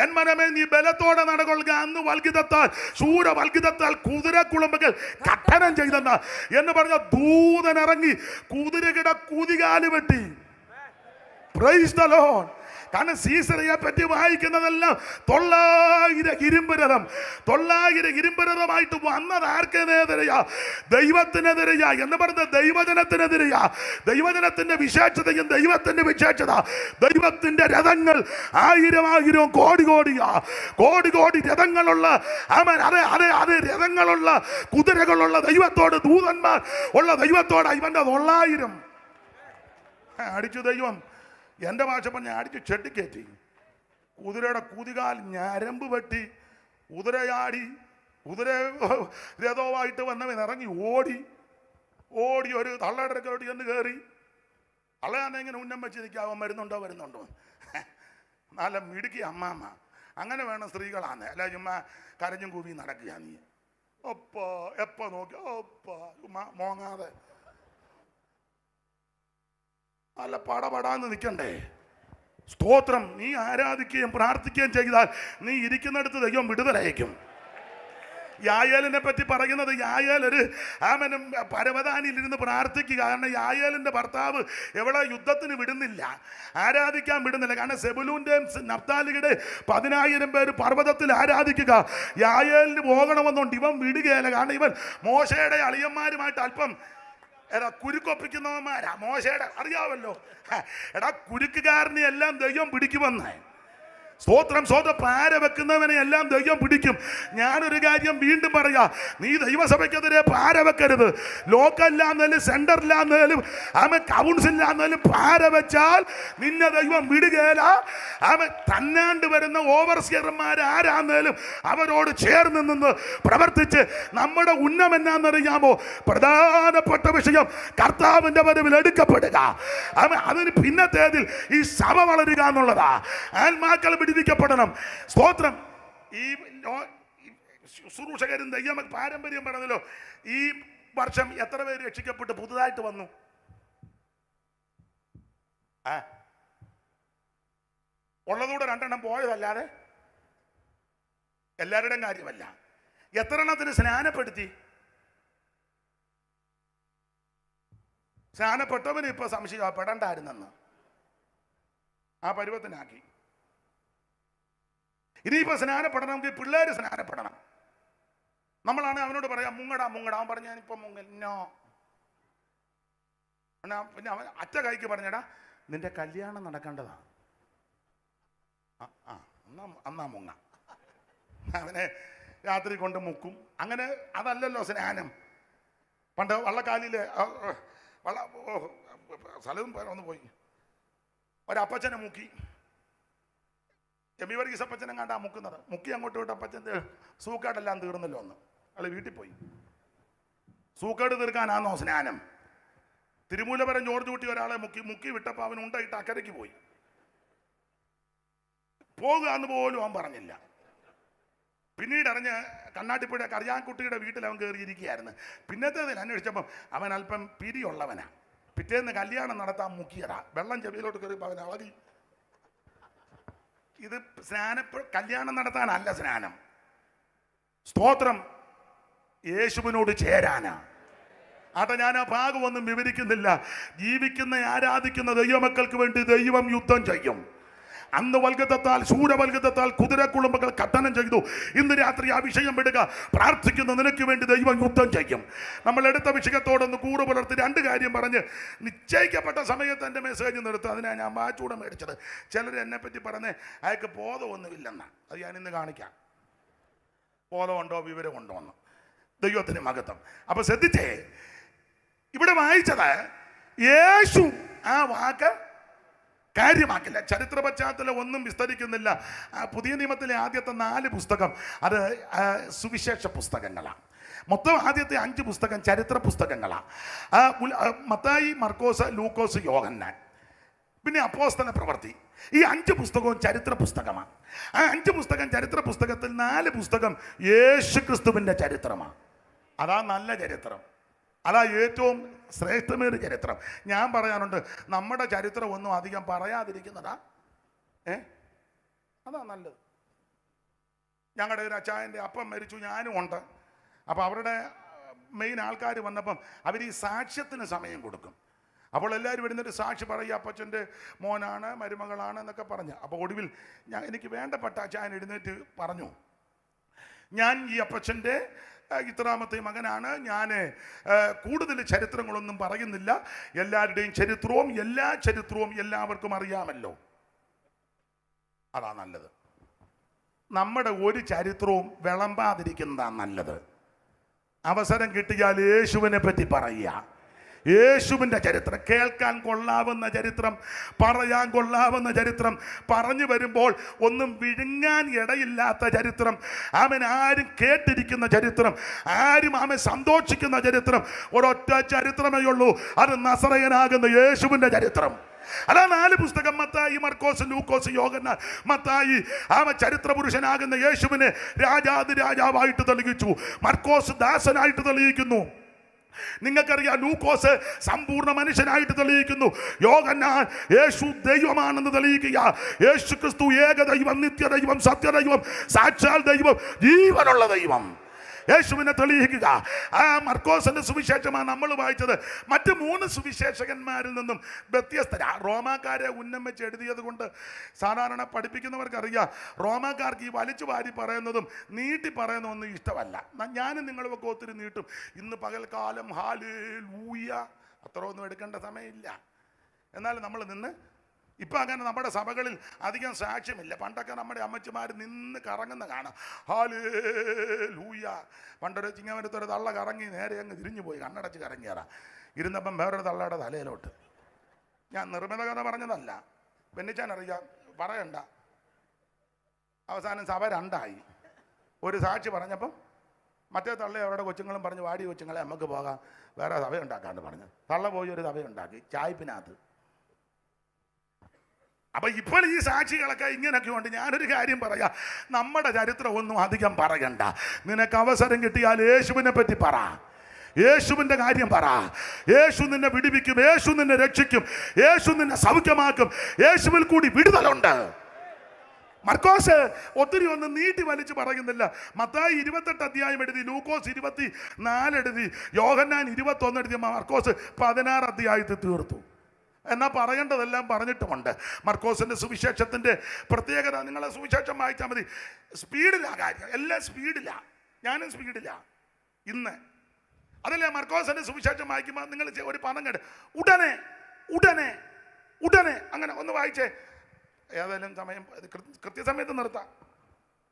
[SPEAKER 1] എൻ മനമേ നീ ബലത്തോടെ നടകൊള്ളുക. അന്ന് വൽകിതത്താൽ ശൂരവൽകിതത്താൽ കുതിരക്കുളമ്പുകൾ കട്ടനം ചെയ്തെന്ന എന്ന് പറഞ്ഞ ദൂതനിറങ്ങി കുതിരകിട കുതികാല് വെട്ടി. Price the Lord. കാരണം സീസറയെ പറ്റി വായിക്കുന്നതെല്ലാം 900 ഇരുമ്പ് രഥം. 900 ഇരുമ്പ് രഥമായിട്ട് വന്നത് ആർക്കെതിരെയാ? ദൈവത്തിനെതിരെയാ. എന്ന് പറഞ്ഞ ദൈവജനത്തിനെതിരെയാ. ദൈവജനത്തിന്റെ വിശേഷതയും ദൈവത്തിന്റെ വിശേഷത. ദൈവത്തിന്റെ രഥങ്ങൾ 1000 കോടി കോടിയാ. കോടി കോടി രഥങ്ങളുള്ള അതെ രഥങ്ങളുള്ള കുതിരകളുള്ള ദൈവത്തോട്, ദൂതന്മാർ ഉള്ള ദൈവത്തോട് ഇവന്റെ 900 അടിച്ചു ദൈവം. എൻ്റെ ഭാഷ പറഞ്ഞ അടിച്ച് ചെട്ടിക്കയറ്റി. കുതിരയുടെ കുതികാൽ ഞരമ്പ് വെട്ടി. കുതിരയാടി. കുതിര രഥവുമായിട്ട് വന്നവൻ ഇറങ്ങി ഓടി. ഒരു തള്ളയുടെ അടുക്കലോട്ട് ചെന്ന് കയറി. തള്ളയാന്നെ ഇങ്ങനെ ഉന്നം വെച്ച് നിൽക്കാവോ, വരുന്നുണ്ടോ. നല്ല മിടുക്കി അമ്മാമ്മ. അങ്ങനെ വേണം സ്ത്രീകളാന്ന്. അല്ല ചുമ്മാ കരഞ്ഞും കൂവി നടക്കുക. നീ എപ്പോ നോക്കി മോങ്ങാതെ അല്ല പടപടാന്ന് നിൽക്കണ്ടേ. സ്തോത്രം. നീ ആരാധിക്കുകയും പ്രാർത്ഥിക്കുകയും ചെയ്താൽ നീ ഇരിക്കുന്നിടത്ത് ദൈവം വിടുതലയക്കും. യായേലിനെ പറ്റി പറയുന്നത്, യായേൽ ഒരു പരവതാനിയിലിരുന്ന് പ്രാർത്ഥിക്കുക. കാരണം യായേലിന്റെ ഭർത്താവ് എവിടെ യുദ്ധത്തിന് വിടുന്നില്ല, ആരാധിക്കാൻ വിടുന്നില്ല. കാരണം സെബുലൂന്റെയും നഫ്താലിയുടെ 10,000 പേര് പർവ്വതത്തിൽ ആരാധിക്കുക. യായേലിന് പോകണമെന്നുണ്ട്. ഇവൻ വിടുകയല്ല. കാരണം ഇവൻ മോശയുടെ അളിയന്മാരുമായിട്ട് അല്പം കുരുക്കൊപ്പിക്കുന്നവന്മാരാ. മോശയുടെ അറിയാമല്ലോ. എടാ കുരുക്കുകാരനെ എല്ലാം ദൈവം പിടിക്കുമെന്നേ. സ്തോത്രം. പാര വെക്കുന്നവനെ എല്ലാം ദൈവം പിടിക്കും. ഞാനൊരു കാര്യം വീണ്ടും പറയാ, നീ ദൈവസഭയ്ക്കെതിരെ പാര വെക്കരുത്. ലോക്കല്ലാന്നേലും സെന്ററിലാന്നേലും കൗൺസിലാന്നേലും പാര വെച്ചാൽ നിന്നെ ദൈവം വിടുകയില്ല. തന്നാണ്ട് വരുന്ന ഓവർസിയർമാർ ആരാന്നേലും അവരോട് ചേർന്ന് നിന്ന് പ്രവർത്തിച്ച് നമ്മുടെ ഉന്നം എന്നാന്നറിയാമോ? പ്രധാനപ്പെട്ട വിഷയം കർത്താവിന്റെ വരവിൽ എടുക്കപ്പെടുക. അതിന് പിന്നത്തേതിൽ ഈ സഭ വളരുക എന്നുള്ളതാ. ആത്മാക്കൾ വിടിവിക്കപ്പെടണം. സ്തോത്രം. ഈ ശുശ്രൂഷകരും ദൈവം പാരമ്പര്യം പറഞ്ഞല്ലോ. ഈ വർഷം എത്ര പേര് രക്ഷിക്കപ്പെട്ട് പുതുതായിട്ട് വന്നു? ഉള്ളതൂടെ 2 എണ്ണം പോയതല്ലാതെ എല്ലാവരുടെയും കാര്യമല്ല. എത്ര എണ്ണത്തിന് സ്നാനപ്പെടുത്തി? സ്നാനപ്പെട്ടവന് ഇപ്പൊ സംശയപ്പെടണ്ടായിരുന്നെന്ന് ആ പരുവത്തിനാക്കി. ഇനിയിപ്പോൾ സ്നാനപ്പെടണമെങ്കിൽ പിള്ളേർ സ്നാനപ്പെടണം. നമ്മളാണെങ്കിൽ അവനോട് പറയാം മുങ്ങടാ മുങ്ങടാ, അവൻ പറഞ്ഞ ഞാനിപ്പം മുങ്ങനോ. പിന്നെ അവൻ അറ്റ കൈക്ക് പറഞ്ഞടാ നിന്റെ കല്യാണം നടക്കേണ്ടതാ, അന്നാ മുങ്ങ. അവനെ രാത്രി കൊണ്ട് മുക്കും. അങ്ങനെ അതല്ലല്ലോ സ്നാനം. പണ്ട് വള്ളക്കാലില് സ്ഥലവും ഒന്ന് പോയി ഒരപ്പച്ചനെ മുക്കി. എം വർഗീസ് അപ്പച്ചനെ കണ്ടാ മുക്കുന്നത്. മുക്കി അങ്ങോട്ട് വിട്ട് അപ്പച്ചൻ്റെ സൂക്കേടെല്ലാം തീർന്നല്ലോ ഒന്ന്. അയാൾ വീട്ടിൽ പോയി. സൂക്കേട് തീർക്കാനാണോ സ്നാനം? തിരുമൂലപുരം ജോർജ് കുട്ടി ഒരാളെ മുക്കി വിട്ടപ്പോൾ അവൻ ഉണ്ടായിട്ട് അക്കരയ്ക്ക് പോയി. പോകുക എന്ന് പോലും അവൻ പറഞ്ഞില്ല. പിന്നീട് അറിഞ്ഞ് കണ്ണാട്ടിപ്പുഴ കറിയാൻകുട്ടിയുടെ വീട്ടിൽ അവൻ കയറിയിരിക്കുകയായിരുന്നു. പിന്നത്തേതിൽ അന്വേഷിച്ചപ്പം അവൻ അല്പം പിരിയുള്ളവനാ. പിറ്റേന്ന് കല്യാണം നടത്താൻ മുക്കിയതാ. വെള്ളം ചെവിയിലോട്ട് കയറിയപ്പോൾ അവൻ അളകി. ഇത് കല്യാണം നടത്താനല്ല സ്നാനം. സ്തോത്രം, യേശുവിനോട് ചേരാനാ. ആട്ടെ, ഞാൻ ആ ഭാഗമൊന്നും വിവരിക്കുന്നില്ല. ജീവിക്കുന്ന ആരാധിക്കുന്ന ദൈവമക്കൾക്ക് വേണ്ടി ദൈവം യുദ്ധം ചെയ്യും. അന്ന് വൽഗതത്താൽ ശൂരവൽഗതത്താൽ കുതിരക്കുളമ്പുകൾ ഖണ്ഡനം ചെയ്തു. ഇന്ന് രാത്രി ആ വിഷയം വിടുക. പ്രാർത്ഥിക്കുന്ന നിനക്ക് വേണ്ടി ദൈവം യുദ്ധം ചെയ്യും. നമ്മൾ എടുത്ത വിഷയത്തോടൊന്ന് കൂടെ പുലർത്തി 2 കാര്യം പറഞ്ഞ് നിശ്ചയിക്കപ്പെട്ട സമയത്ത് എൻ്റെ മെസ്സേജ് നിർത്തുക. അതിനാണ് ഞാൻ വാച്ചൂടെ മേടിച്ചത്. ചിലർ എന്നെപ്പറ്റി പറഞ്ഞ് അയാൾക്ക് ബോധമൊന്നുമില്ലെന്നാ. അത് ഞാൻ ഇന്ന് കാണിക്കാം. ബോധമുണ്ടോ വിവരമുണ്ടോ എന്ന്. ദൈവത്തിന് മഹത്വം. അപ്പൊ ശ്രദ്ധിച്ചേ, ഇവിടെ വായിച്ചത് യേശു ആ വാക്ക് കാര്യമാക്കില്ല. ചരിത്ര പശ്ചാത്തലം ഒന്നും വിസ്തരിക്കുന്നില്ല. പുതിയ നിയമത്തിലെ ആദ്യത്തെ 4 പുസ്തകം അത് സുവിശേഷ പുസ്തകങ്ങളാണ്. മൊത്തം ആദ്യത്തെ 5 പുസ്തകം ചരിത്ര പുസ്തകങ്ങളാണ്. മത്തായി, മർക്കോസ്, ലൂക്കോസ്, യോഹന്നാൻ, പിന്നെ അപ്പോസ്തല പ്രവൃത്തി. ഈ 5 പുസ്തകവും ചരിത്ര പുസ്തകമാണ്. ആ 5 പുസ്തകം ചരിത്ര പുസ്തകത്തിൽ 4 പുസ്തകം യേശു ക്രിസ്തുവിൻ്റെ ചരിത്രമാണ്. അതാ നല്ല ചരിത്രം. അതാ ഏറ്റവും ശ്രേഷ്ഠമേറിയ ചരിത്രം. ഞാൻ പറയാനുണ്ട്, നമ്മുടെ ചരിത്രം ഒന്നും അധികം പറയാതിരിക്കുന്നതാ അതാ നല്ലത്. ഞങ്ങളുടെ ഒരു അച്ചായൻ്റെ അപ്പം മരിച്ചു, ഞാനും ഉണ്ട്. അപ്പോൾ അവരുടെ മെയിൻ ആൾക്കാർ വന്നപ്പം അവർ ഈ സാക്ഷ്യത്തിന് സമയം കൊടുക്കും. അപ്പോൾ എല്ലാവരും വരുന്നൊരു സാക്ഷി പറയുക, അപ്പച്ചൻ്റെ മോനാണ്, മരുമകളാണ് എന്നൊക്കെ പറഞ്ഞ്. അപ്പോൾ ഒടുവിൽ എനിക്ക് വേണ്ടപ്പെട്ട അച്ചായൻ എഴുന്നേറ്റ് പറഞ്ഞു, ഞാൻ ഈ അപ്പച്ചൻ്റെ ഇത്രാമത്തെ മകനാണ്. ഞാൻ കൂടുതൽ ചരിത്രങ്ങളൊന്നും പറയുന്നില്ല. എല്ലാവരുടെയും ചരിത്രവും എല്ലാ ചരിത്രവും എല്ലാവർക്കും അറിയാമല്ലോ. അതാ നല്ലത്. നമ്മുടെ ഒരു ചരിത്രവും വിളമ്പാതിരിക്കുന്നതാണ് നല്ലത്. അവസരം കിട്ടിയാൽ യേശുവിനെ പറ്റി പറയുക. യേശുവിൻ്റെ ചരിത്രം കേൾക്കാൻ കൊള്ളാവുന്ന ചരിത്രം, പറയാൻ കൊള്ളാവുന്ന ചരിത്രം, പറഞ്ഞു വരുമ്പോൾ ഒന്നും വിഴുങ്ങാൻ ഇടയില്ലാത്ത ചരിത്രം, അവൻ ആരും കേട്ടിരിക്കുന്ന ചരിത്രം, ആരും അവൻ സന്തോഷിക്കുന്ന ചരിത്രം. ഒരൊറ്റ ചരിത്രമേ ഉള്ളൂ, അത് നസറയനാകുന്ന യേശുവിൻ്റെ ചരിത്രം. അതാ 4 പുസ്തകം. മത്തായി, മർക്കോസ്, ലൂക്കോസ്, യോഹന്നാൻ. മത്തായി അവൻ ചരിത്ര പുരുഷനാകുന്ന യേശുവിനെ രാജാവായിട്ട് തെളിയിച്ചു. മർക്കോസ് ദാസനായിട്ട് തെളിയിക്കുന്നു. നിങ്ങൾക്കറിയാം, ലൂക്കോസ് സമ്പൂർണ്ണ മനുഷ്യനായിട്ട് തെളിയിക്കുന്നു. യോഹന്നാൻ യേശു ദൈവമാണെന്ന് തെളിയിക്കുക. യേശു ക്രിസ്തു ഏക ദൈവം, നിത്യദൈവം, സത്യദൈവം, സാക്ഷാൽ ദൈവം, ജീവനുള്ള ദൈവം, യേശുവിനെ തെളിയിക്കുക. ആ മർക്കോസിന്റെ സുവിശേഷമാണ് നമ്മൾ വായിച്ചത്. മറ്റ് 3 സുവിശേഷകന്മാരിൽ നിന്നും വ്യത്യസ്തരാ. റോമാക്കാരെ ഉന്നം വെച്ച് എഴുതിയത് കൊണ്ട് സാധാരണ പഠിപ്പിക്കുന്നവർക്കറിയാം, റോമാക്കാർക്ക് ഈ വലിച്ചു വാരി പറയുന്നതും നീട്ടി പറയുന്നതൊന്നും ഇഷ്ടമല്ല. ഞാനും നിങ്ങളുമൊക്കെ ഒത്തിരി നീട്ടും. ഇന്ന് പകൽക്കാലം ഹല്ലേലൂയ അത്രയൊന്നും എടുക്കേണ്ട സമയമില്ല. എന്നാൽ നമ്മൾ നിന്ന് ഇപ്പം അങ്ങനെ നമ്മുടെ സഭകളിൽ അധികം സാക്ഷ്യമില്ല. പണ്ടൊക്കെ നമ്മുടെ അമ്മച്ചിമാർ നിന്ന് കറങ്ങുന്ന കാണാം. ഹല്ലേലൂയ. പണ്ടൊരു ചിങ്ങവനത്തൊരു തള്ള കറങ്ങി നേരെ അങ്ങ് തിരിഞ്ഞു പോയി, കണ്ണടച്ച് കറങ്ങിയറാ. ഇരുന്നപ്പം വേറൊരു തള്ളയുടെ തലയിലോട്ട്. ഞാൻ നിർമ്മിത കഥ പറഞ്ഞതല്ല, പെണ്ണിച്ചാൻ അറിയാം, പറയണ്ട. അവസാനം സഭ 2 ആയി. ഒരു സാക്ഷി പറഞ്ഞപ്പം മറ്റേ തള്ള അവരുടെ കൊച്ചുങ്ങളും പറഞ്ഞു, വാടി കൊച്ചുങ്ങളെ നമുക്ക് പോകാം, വേറെ സഭയുണ്ടാക്കാണ്ട് പറഞ്ഞു. തള്ള പോയി ഒരു സഭയുണ്ടാക്കി ചായ്പിനകത്ത്. അപ്പൊ ഇപ്പോൾ ഈ സാക്ഷികളൊക്കെ ഇങ്ങനെയൊക്കെ ഉണ്ട്. ഞാനൊരു കാര്യം പറയാം, നമ്മുടെ ചരിത്രം ഒന്നും അധികം പറയണ്ട. നിനക്ക് അവസരം കിട്ടിയാൽ യേശുവിനെ പറ്റി പറ, യേശുവിൻ്റെ കാര്യം പറ. യേശു നിന്നെ വിടുവിക്കും, യേശു നിന്നെ രക്ഷിക്കും, യേശു നിന്നെ സൗഖ്യമാക്കും. യേശുവിൽ കൂടി വിടുതലുണ്ട്. മർക്കോസ് ഒത്തിരി ഒന്നും നീട്ടി വലിച്ചു പറയുന്നില്ല. മത്തായി 28 അധ്യായം എഴുതി, ലൂക്കോസ് 24 എഴുതി, യോഹന്നാൻ 21 എഴുതി, മർക്കോസ് 16 അധ്യായത്തിൽ തീർത്തു. എന്നാൽ പറയേണ്ടതെല്ലാം പറഞ്ഞിട്ടുമുണ്ട്. മർക്കോസിൻ്റെ സുവിശേഷത്തിൻ്റെ പ്രത്യേകത, നിങ്ങളെ സുവിശേഷം വായിച്ചാൽ മതി. സ്പീഡിലാണ് കാര്യം, എല്ലാം സ്പീഡിലാണ്. ഞാനും സ്പീഡിലാണ്. ഇന്ന് അതല്ലേ മർക്കോസിന്റെ സുവിശേഷം വായിക്കുമ്പോൾ നിങ്ങൾ ഒരു പദം കേട്ട് ഉടനെ ഉടനെ ഉടനെ, അങ്ങനെ ഒന്ന് വായിച്ചേ. ഏതായാലും സമയം കൃത്യസമയത്ത് നിർത്താം,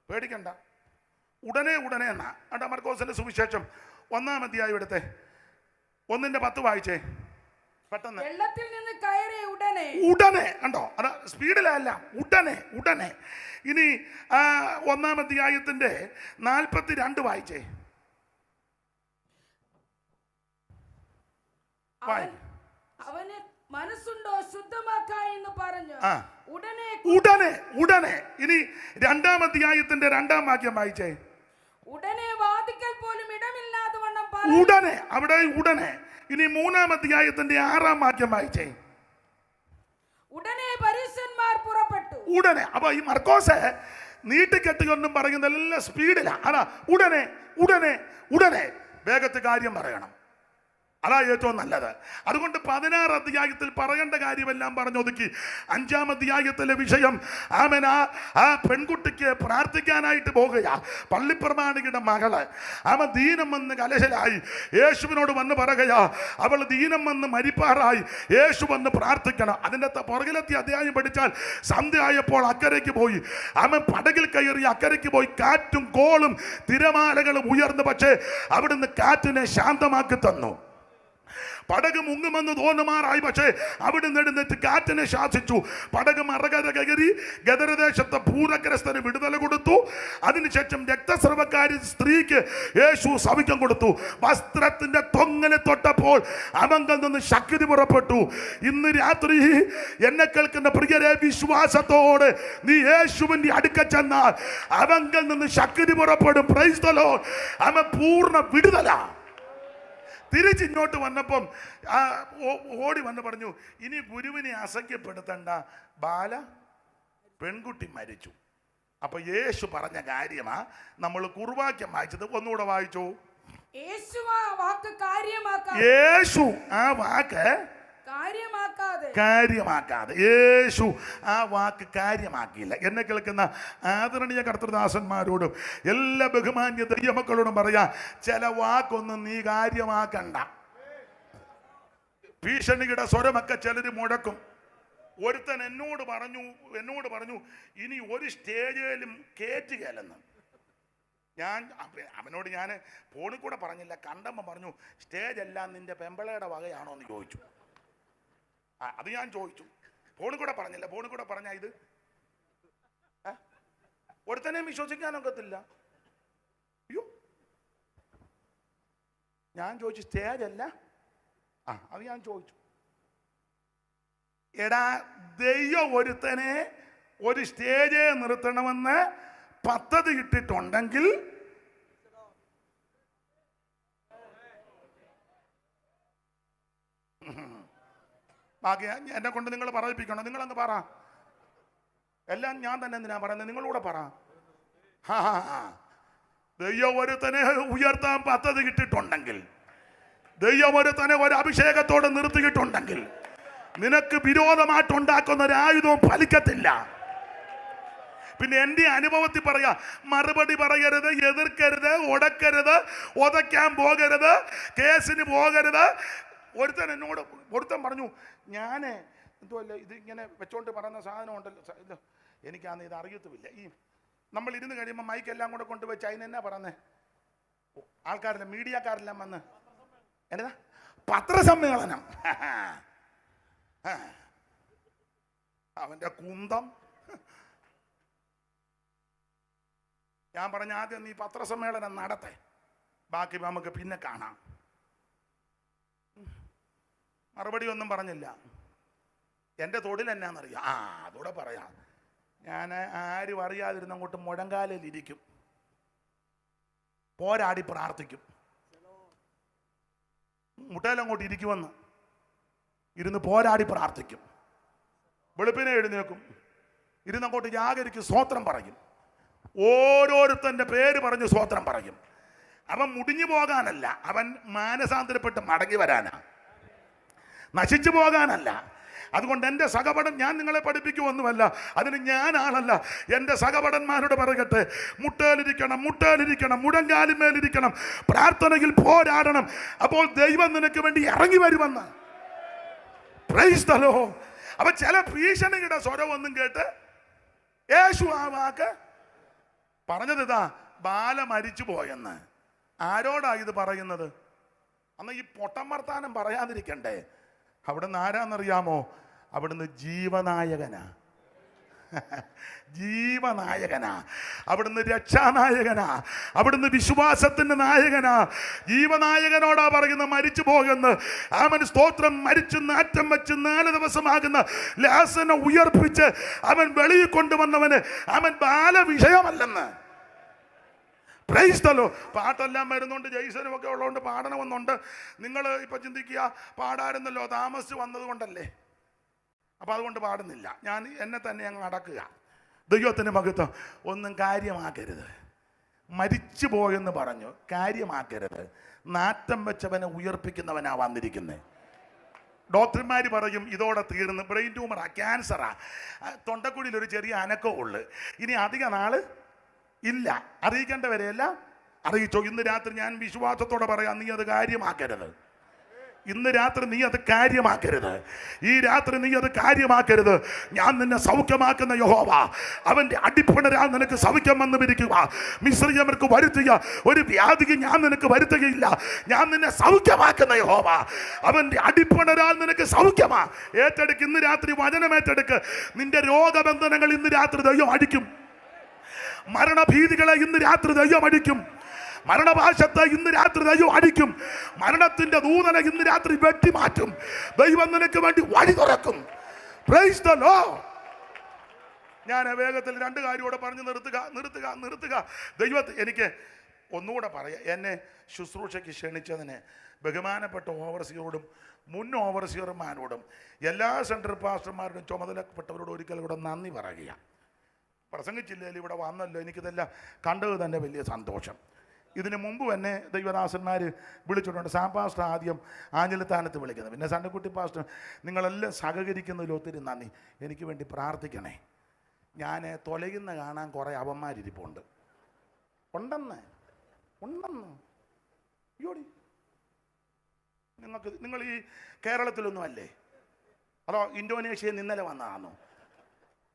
[SPEAKER 1] പേടിക്കണ്ട. ഉടനെ ഉടനെ എന്നാ അണ്ട മർക്കോസിന്റെ സുവിശേഷം 1-ാം അധ്യായം എടുത്തേ, 1:10 വായിച്ചേ പെട്ടെന്ന്.
[SPEAKER 2] വെള്ളത്തിൽ നിന്ന് കയറി ഉടനെ.
[SPEAKER 1] ഉടനെ കണ്ടോ, അതാ സ്പീഡിലല്ല, ഉടനെ ഉടനെ. ഇനി 1-ാം അധ്യായത്തിന്റെ 42 വായിച്ചേ.
[SPEAKER 2] അവന് മനസ്സുണ്ടോ ശുദ്ധമാക്കായി എന്ന് പറഞ്ഞു ഉടനെ
[SPEAKER 1] ഉടനെ ഉടനെ. ഇനി 2-ാം അധ്യായത്തിന്റെ 2-ാം വാക്യം വായിച്ചേ.
[SPEAKER 2] ഉടനെ വാതിക്കൽ പോലും ഇടമില്ലാതെ വണ്ണം
[SPEAKER 1] ഉടനെ, അവിടെ ഉടനെ. ഇനി 3-ാം അധ്യായത്തിന്റെ 6-ാം വാക്യം വായിച്ചേ.
[SPEAKER 2] ഉടനെ പരീശന്മാർ പുറപ്പെട്ടു.
[SPEAKER 1] ഉടനെ. അപ്പൊ ഈ മർക്കോസ് നീട്ടിക്കെട്ടുകൊണ്ടും പറയുന്ന എല്ലാം സ്പീഡിലാ. അതാ ഉടനെ ഉടനെ ഉടനെ, വേഗത്തിൽ കാര്യം പറയണം, അതാ ഏറ്റവും നല്ലത്. അതുകൊണ്ട് 16 അധ്യായത്തിൽ പറയേണ്ട കാര്യമെല്ലാം പറഞ്ഞൊതുക്കി 5-ാം അധ്യായത്തിലെ വിഷയം ആമൻ ആ പെൺകുട്ടിക്ക് പ്രാർത്ഥിക്കാനായിട്ട് പോകുകയാ. പള്ളിപ്രമാണിയുടെ മകള് ആമ ദീനം വന്ന് കലശലായി യേശുവിനോട് വന്ന് പറയുകയാ, അവൾ ദീനം വന്ന് മരിപ്പാറായി, യേശു വന്ന് പ്രാർത്ഥിക്കണം. അതിൻ്റെ പുറകിലെത്തി അധ്യായം പഠിച്ചാൽ സന്ധ്യ ആയപ്പോൾ അക്കരയ്ക്ക് പോയി, ആമൻ പടകിൽ കയറി അക്കരയ്ക്ക് പോയി. കാറ്റും കോളും തിരമാലകളും ഉയർന്നു, പക്ഷേ അവിടുന്ന് കാറ്റിനെ ശാന്തമാക്കി തന്നു. പടക് മുങ്ങുമെന്ന് തോന്നുമാറായി, പക്ഷേ അവിടെ നെടുന്നിട്ട് കാറ്റിനെ ശാസിച്ചു. പടക് മറകര കയറി ഗദരദേശത്തെ ഭൂതഗ്രസ്തന് വിടുതല കൊടുത്തു. അതിനുശേഷം രക്തസ്രവക്കാരി സ്ത്രീക്ക് യേശു സൗഖ്യം കൊടുത്തു. വസ്ത്രത്തിന്റെ തൊങ്ങലെ തൊട്ടപ്പോൾ അവങ്കൽ നിന്ന് ശക്തി പുറപ്പെട്ടു. ഇന്ന് രാത്രി എന്നെ കേൾക്കുന്ന പ്രിയരെ, വിശ്വാസത്തോടെ നീ യേശുവിന്റെ അടുക്ക ചെന്നാൽ അവങ്കൽ നിന്ന് ശക്തി പുറപ്പെടും. Price the Lord. അവൻ പൂർണ്ണ വിടുതല. തിരിച്ചിങ്ങോട്ട് വന്നപ്പം ഓടി വന്ന് പറഞ്ഞു, ഇനി ഗുരുവിനെ അസഖ്യപ്പെടുത്തണ്ട, ബാല പെൺകുട്ടി മരിച്ചു. അപ്പൊ യേശു പറഞ്ഞ കാര്യമാ നമ്മൾ കുർവാക്യം വായിച്ചത്. ഒന്നുകൂടെ വായിച്ചു. യേശു ആ വാക്ക് കാര്യമാക്കാതെ യേശു ആ വാക്ക് കാര്യമാക്കിയില്ല. എന്നെ കേൾക്കുന്ന ആദരണീയ കർത്തൃദാസന്മാരോടും എല്ലാ ബഹുമാന്യ ദൈവമക്കളോടും പറയാ, ചില വാക്കൊന്നും നീ കാര്യമാക്കണ്ട. ഭീഷണിയുടെ സ്വരമൊക്കെ ചിലര് മുഴക്കും. ഒരുത്തൻ എന്നോട് പറഞ്ഞു ഇനി ഒരു സ്റ്റേജിലും കയറ്റുകയല്ലെന്ന്. അവനോട് ഞാൻ ഫോണിൽ കൂടെ പറഞ്ഞില്ല, കണ്ടപ്പോൾ പറഞ്ഞു, സ്റ്റേജ് എല്ലാം നിന്റെ പെമ്പളയുടെ വകയാണോ എന്ന് ചോദിച്ചു. അത് ഞാൻ ചോദിച്ചു, ഫോണിൽ കൂടെ പറഞ്ഞില്ല. ഫോണിൽ കൂടെ പറഞ്ഞാൽ ഇത് ഒരുത്തനെയും വിശ്വസിക്കാനൊക്കത്തില്ല. അയ്യോ, ഞാൻ ചോദിച്ചു സ്റ്റേജ് അല്ല. അത് ഞാൻ ചോദിച്ചു. എടാ, ദൈവം ഒരുത്തനെ ഒരു സ്റ്റേജ് നിർത്തണമെന്ന് പദ്ധതി ഇട്ടിട്ടുണ്ടെങ്കിൽ ബാക്കി എന്നെ കൊണ്ട് നിങ്ങൾ പറയിപ്പിക്കണം. നിങ്ങളങ്ങ് പറ. എല്ലാം ഞാൻ തന്നെ എന്തിനാ പറയുന്നത്, നിങ്ങളൂടെ പറ. ദൈവം ഒരുത്തനെ ഉയർത്താൻ പദ്ധതി ഇട്ടിട്ടുണ്ടെങ്കിൽ, ദൈവം ഒരുത്തനെ ഒരു അഭിഷേകത്തോടെ നിർത്തിയിട്ടുണ്ടെങ്കിൽ, നിനക്ക് വിരോധമായിട്ടുണ്ടാക്കുന്ന ഒരു ആയുധവും ഫലിക്കത്തില്ല. പിന്നെ എൻ്റെ അനുഭവത്തിൽ പറയാ, മറുപടി പറയരുത്, എതിർക്കരുത്, ഉടക്കരുത്, ഉതയ്ക്കാൻ പോകരുത്, കേസിന് പോകരുത്. ഒരുത്തൻ പറഞ്ഞു, ഞാൻ എന്തുമല്ല ഇത് ഇങ്ങനെ വെച്ചോണ്ട് പറയുന്ന സാധനം ഉണ്ടല്ലോ, എനിക്കാന്ന് ഇത് അറിയത്തുമില്ല. ഈ നമ്മൾ ഇരുന്ന് കഴിയുമ്പോൾ മൈക്കെല്ലാം കൂടെ കൊണ്ടുവച്ച് അതിനെന്നാ പറയുന്നേ, ആൾക്കാരെല്ലാം മീഡിയക്കാരെല്ലാം വന്ന് എന്നതാ പത്രസമ്മേളനം. അവൻ്റെ കുന്തം. ഞാൻ പറഞ്ഞ ആദ്യം നീ പത്രസമ്മേളനം നടത്തേ, ബാക്കി നമുക്ക് പിന്നെ കാണാം. മറുപടി ഒന്നും പറഞ്ഞില്ല. എൻ്റെ തൊഴിൽ എന്നാന്നറിയാം. അതോടെ പറയാം. ഞാൻ ആരും അറിയാതിരുന്ന അങ്ങോട്ട് മുഴങ്കാലിലിരിക്കും, പോരാടി പ്രാർത്ഥിക്കും. മുട്ടയിലങ്ങോട്ട് ഇരിക്കുമെന്ന് ഇരുന്ന് പോരാടി പ്രാർത്ഥിക്കും. വെളുപ്പിനെ എഴുന്നേക്കും, ഇരുന്നങ്ങോട്ട് ജാഗരിക്കും, സ്തോത്രം പറയും. ഓരോരുത്തൻ്റെ പേര് പറഞ്ഞ് സ്തോത്രം പറയും. അവൻ മുടിഞ്ഞു പോകാനല്ല, അവൻ മാനസാന്തരപ്പെട്ട് മടങ്ങി വരാനാ, നശിച്ചു പോകാനല്ല. അതുകൊണ്ട് എൻ്റെ സഹപഠൻ ഞാൻ നിങ്ങളെ പഠിപ്പിക്കുമൊന്നുമല്ല, അതിന് ഞാൻ ആളല്ല. എൻ്റെ സഹപഠന്മാരോട് പറയട്ടെ, മുട്ടേലിരിക്കണം, മുഴങ്കാലിന്മേലിരിക്കണം, പ്രാർത്ഥനയിൽ പോരാടണം, അപ്പോൾ ദൈവം നിനക്ക് വേണ്ടി ഇറങ്ങി വരുമെന്ന്. Price the Lord. അപ്പൊ ചില ഭീഷണിയുടെ സ്വരമൊന്നും കേട്ട് യേശു ആ വാക്ക് പറഞ്ഞത് ഇതാ, ബാല മരിച്ചു പോയെന്ന്. ആരോടാ ഇത് പറയുന്നത്? അന്ന് ഈ പൊട്ടം വർത്താനം പറയാതിരിക്കണ്ടേ. അവിടുന്ന് ആരാന്നറിയാമോ? അവിടുന്ന് ജീവനായകനാ, ജീവനായകനാ, അവിടുന്ന് രക്ഷാനായകനാ, അവിടുന്ന് വിശ്വാസത്തിന്റെ നായകനാ. ജീവനായകനോടാ പറയുന്ന മരിച്ചു പോകുന്നു. അവൻ സ്തോത്രം. മരിച്ചു നാറ്റം വെച്ച് 4 ദിവസമാകുന്ന ലാസനെ ഉയർപ്പിച്ച് അവൻ വെളിയിൽ കൊണ്ടുവന്നവന് അവൻ ബാലവിഷയമല്ലെന്ന്. Praise the Lord. പാട്ടെല്ലാം വരുന്നുണ്ട്, ജയ്സനും ഒക്കെ ഉള്ളതുകൊണ്ട് പാടണമെന്നുണ്ട്. നിങ്ങൾ ഇപ്പൊ ചിന്തിക്കുക, പാടായിരുന്നല്ലോ, താമസിച്ച് വന്നത് കൊണ്ടല്ലേ, അപ്പൊ അതുകൊണ്ട് പാടുന്നില്ല. ഞാൻ എന്നെ തന്നെ അങ്ങ് അടക്കുക. ദൈവത്തിന് മഹത്വം. ഒന്നും കാര്യമാക്കരുത്. മരിച്ചു പോയെന്ന് പറഞ്ഞു കാര്യമാക്കരുത്. നാറ്റം വെച്ചവനെ ഉയർപ്പിക്കുന്നവനാ വന്നിരിക്കുന്നത്. ഡോക്ടർമാർ പറയും ഇതോടെ തീർന്ന്, ബ്രെയിൻ ട്യൂമറാ, ക്യാൻസറാ, തൊണ്ടക്കുഴിയിൽ ഒരു ചെറിയ അനക്കമുള്ളു, ഇനി അധിക നാള് ഇല്ല. അറിയിക്കേണ്ടവരെയല്ല അറിയിച്ചോ. ഇന്ന് രാത്രി ഞാൻ വിശ്വാസത്തോടെ പറയാം, നീ അത് കാര്യമാക്കരുത്. ഇന്ന് രാത്രി നീ അത് കാര്യമാക്കരുത്. ഈ രാത്രി നീ അത് കാര്യമാക്കരുത്. ഞാൻ നിന്നെ സൗഖ്യമാക്കുന്ന യഹോവ, അവന്റെ അടിപ്പിണരാൽ നിനക്ക് സൗഖ്യം വന്നു പിരിക്കുക. മിസ്രയർക്ക് വരുത്തിയ ഒരു വ്യാധിക്ക് ഞാൻ നിനക്ക് വരുത്തുകയില്ല. ഞാൻ നിന്നെ സൗഖ്യമാക്കുന്ന യഹോവ, അവന്റെ അടിപ്പിണരാൽ നിനക്ക് സൗഖ്യമാ. ഏറ്റെടുക്ക്. ഇന്ന് രാത്രി വചനം ഏറ്റെടുക്ക്. നിന്റെ രോഗബന്ധനങ്ങൾ ഇന്ന് രാത്രി ദൈവം അടിക്കും. മരണഭീതികളെ ഇന്ന് രാത്രി ദൈവം അടിക്കും. മരണഭാഷത്തെ ഇന്ന് രാത്രി ദൈവം അടിക്കും. മരണത്തിന്റെ ദൂതനെ ഇന്ന് രാത്രി വെട്ടിമാറ്റും. ദൈവം നിനക്ക് വേണ്ടി വഴി തുറക്കും. Price the Lord. ഞാൻ വേഗത്തിൽ 2 കാര്യത്തോടെ പറഞ്ഞു നിർത്തുക. ദൈവത്തെ എനിക്ക് ഒന്നുകൂടെ പറയാം. എന്നെ ശുശ്രൂഷയ്ക്ക് ക്ഷണിച്ചതിന് ബഹുമാനപ്പെട്ട ഓവർസിയറോടും മുൻ ഓവർസിയർമാരോടും എല്ലാ സെൻട്രൽ പാസ്റ്റർമാരോടും ചുമതലപ്പെട്ടവരോടും ഒരിക്കൽ കൂടെ നന്ദി പറയുക. പ്രസംഗിച്ചില്ലെങ്കിൽ ഇവിടെ വന്നല്ലോ, എനിക്കിതെല്ലാം കണ്ടത് തന്നെ വലിയ സന്തോഷം. ഇതിനു മുമ്പ് തന്നെ ദൈവദാസന്മാർ വിളിച്ചിട്ടുണ്ട്. സാം പാസ്റ്റർ ആദ്യം ആഞ്ഞിലത്താനത്ത് വിളിക്കുന്നത്, പിന്നെ സണ്ണക്കുട്ടി പാസ്റ്റർ. നിങ്ങളെല്ലാം സഹകരിക്കുന്നതിൽ ഒത്തിരി നന്ദി. എനിക്ക് വേണ്ടി പ്രാർത്ഥിക്കണേ. ഞാൻ തൊലയുന്ന കാണാൻ കുറേ അവന്മാരിരിപ്പുണ്ട്. ഉണ്ടെന്ന് അയ്യോടി, നിങ്ങൾ ഈ കേരളത്തിലൊന്നും അല്ലേ? അതോ ഇന്തോനേഷ്യയിൽ ഇന്നലെ വന്നതാണോ?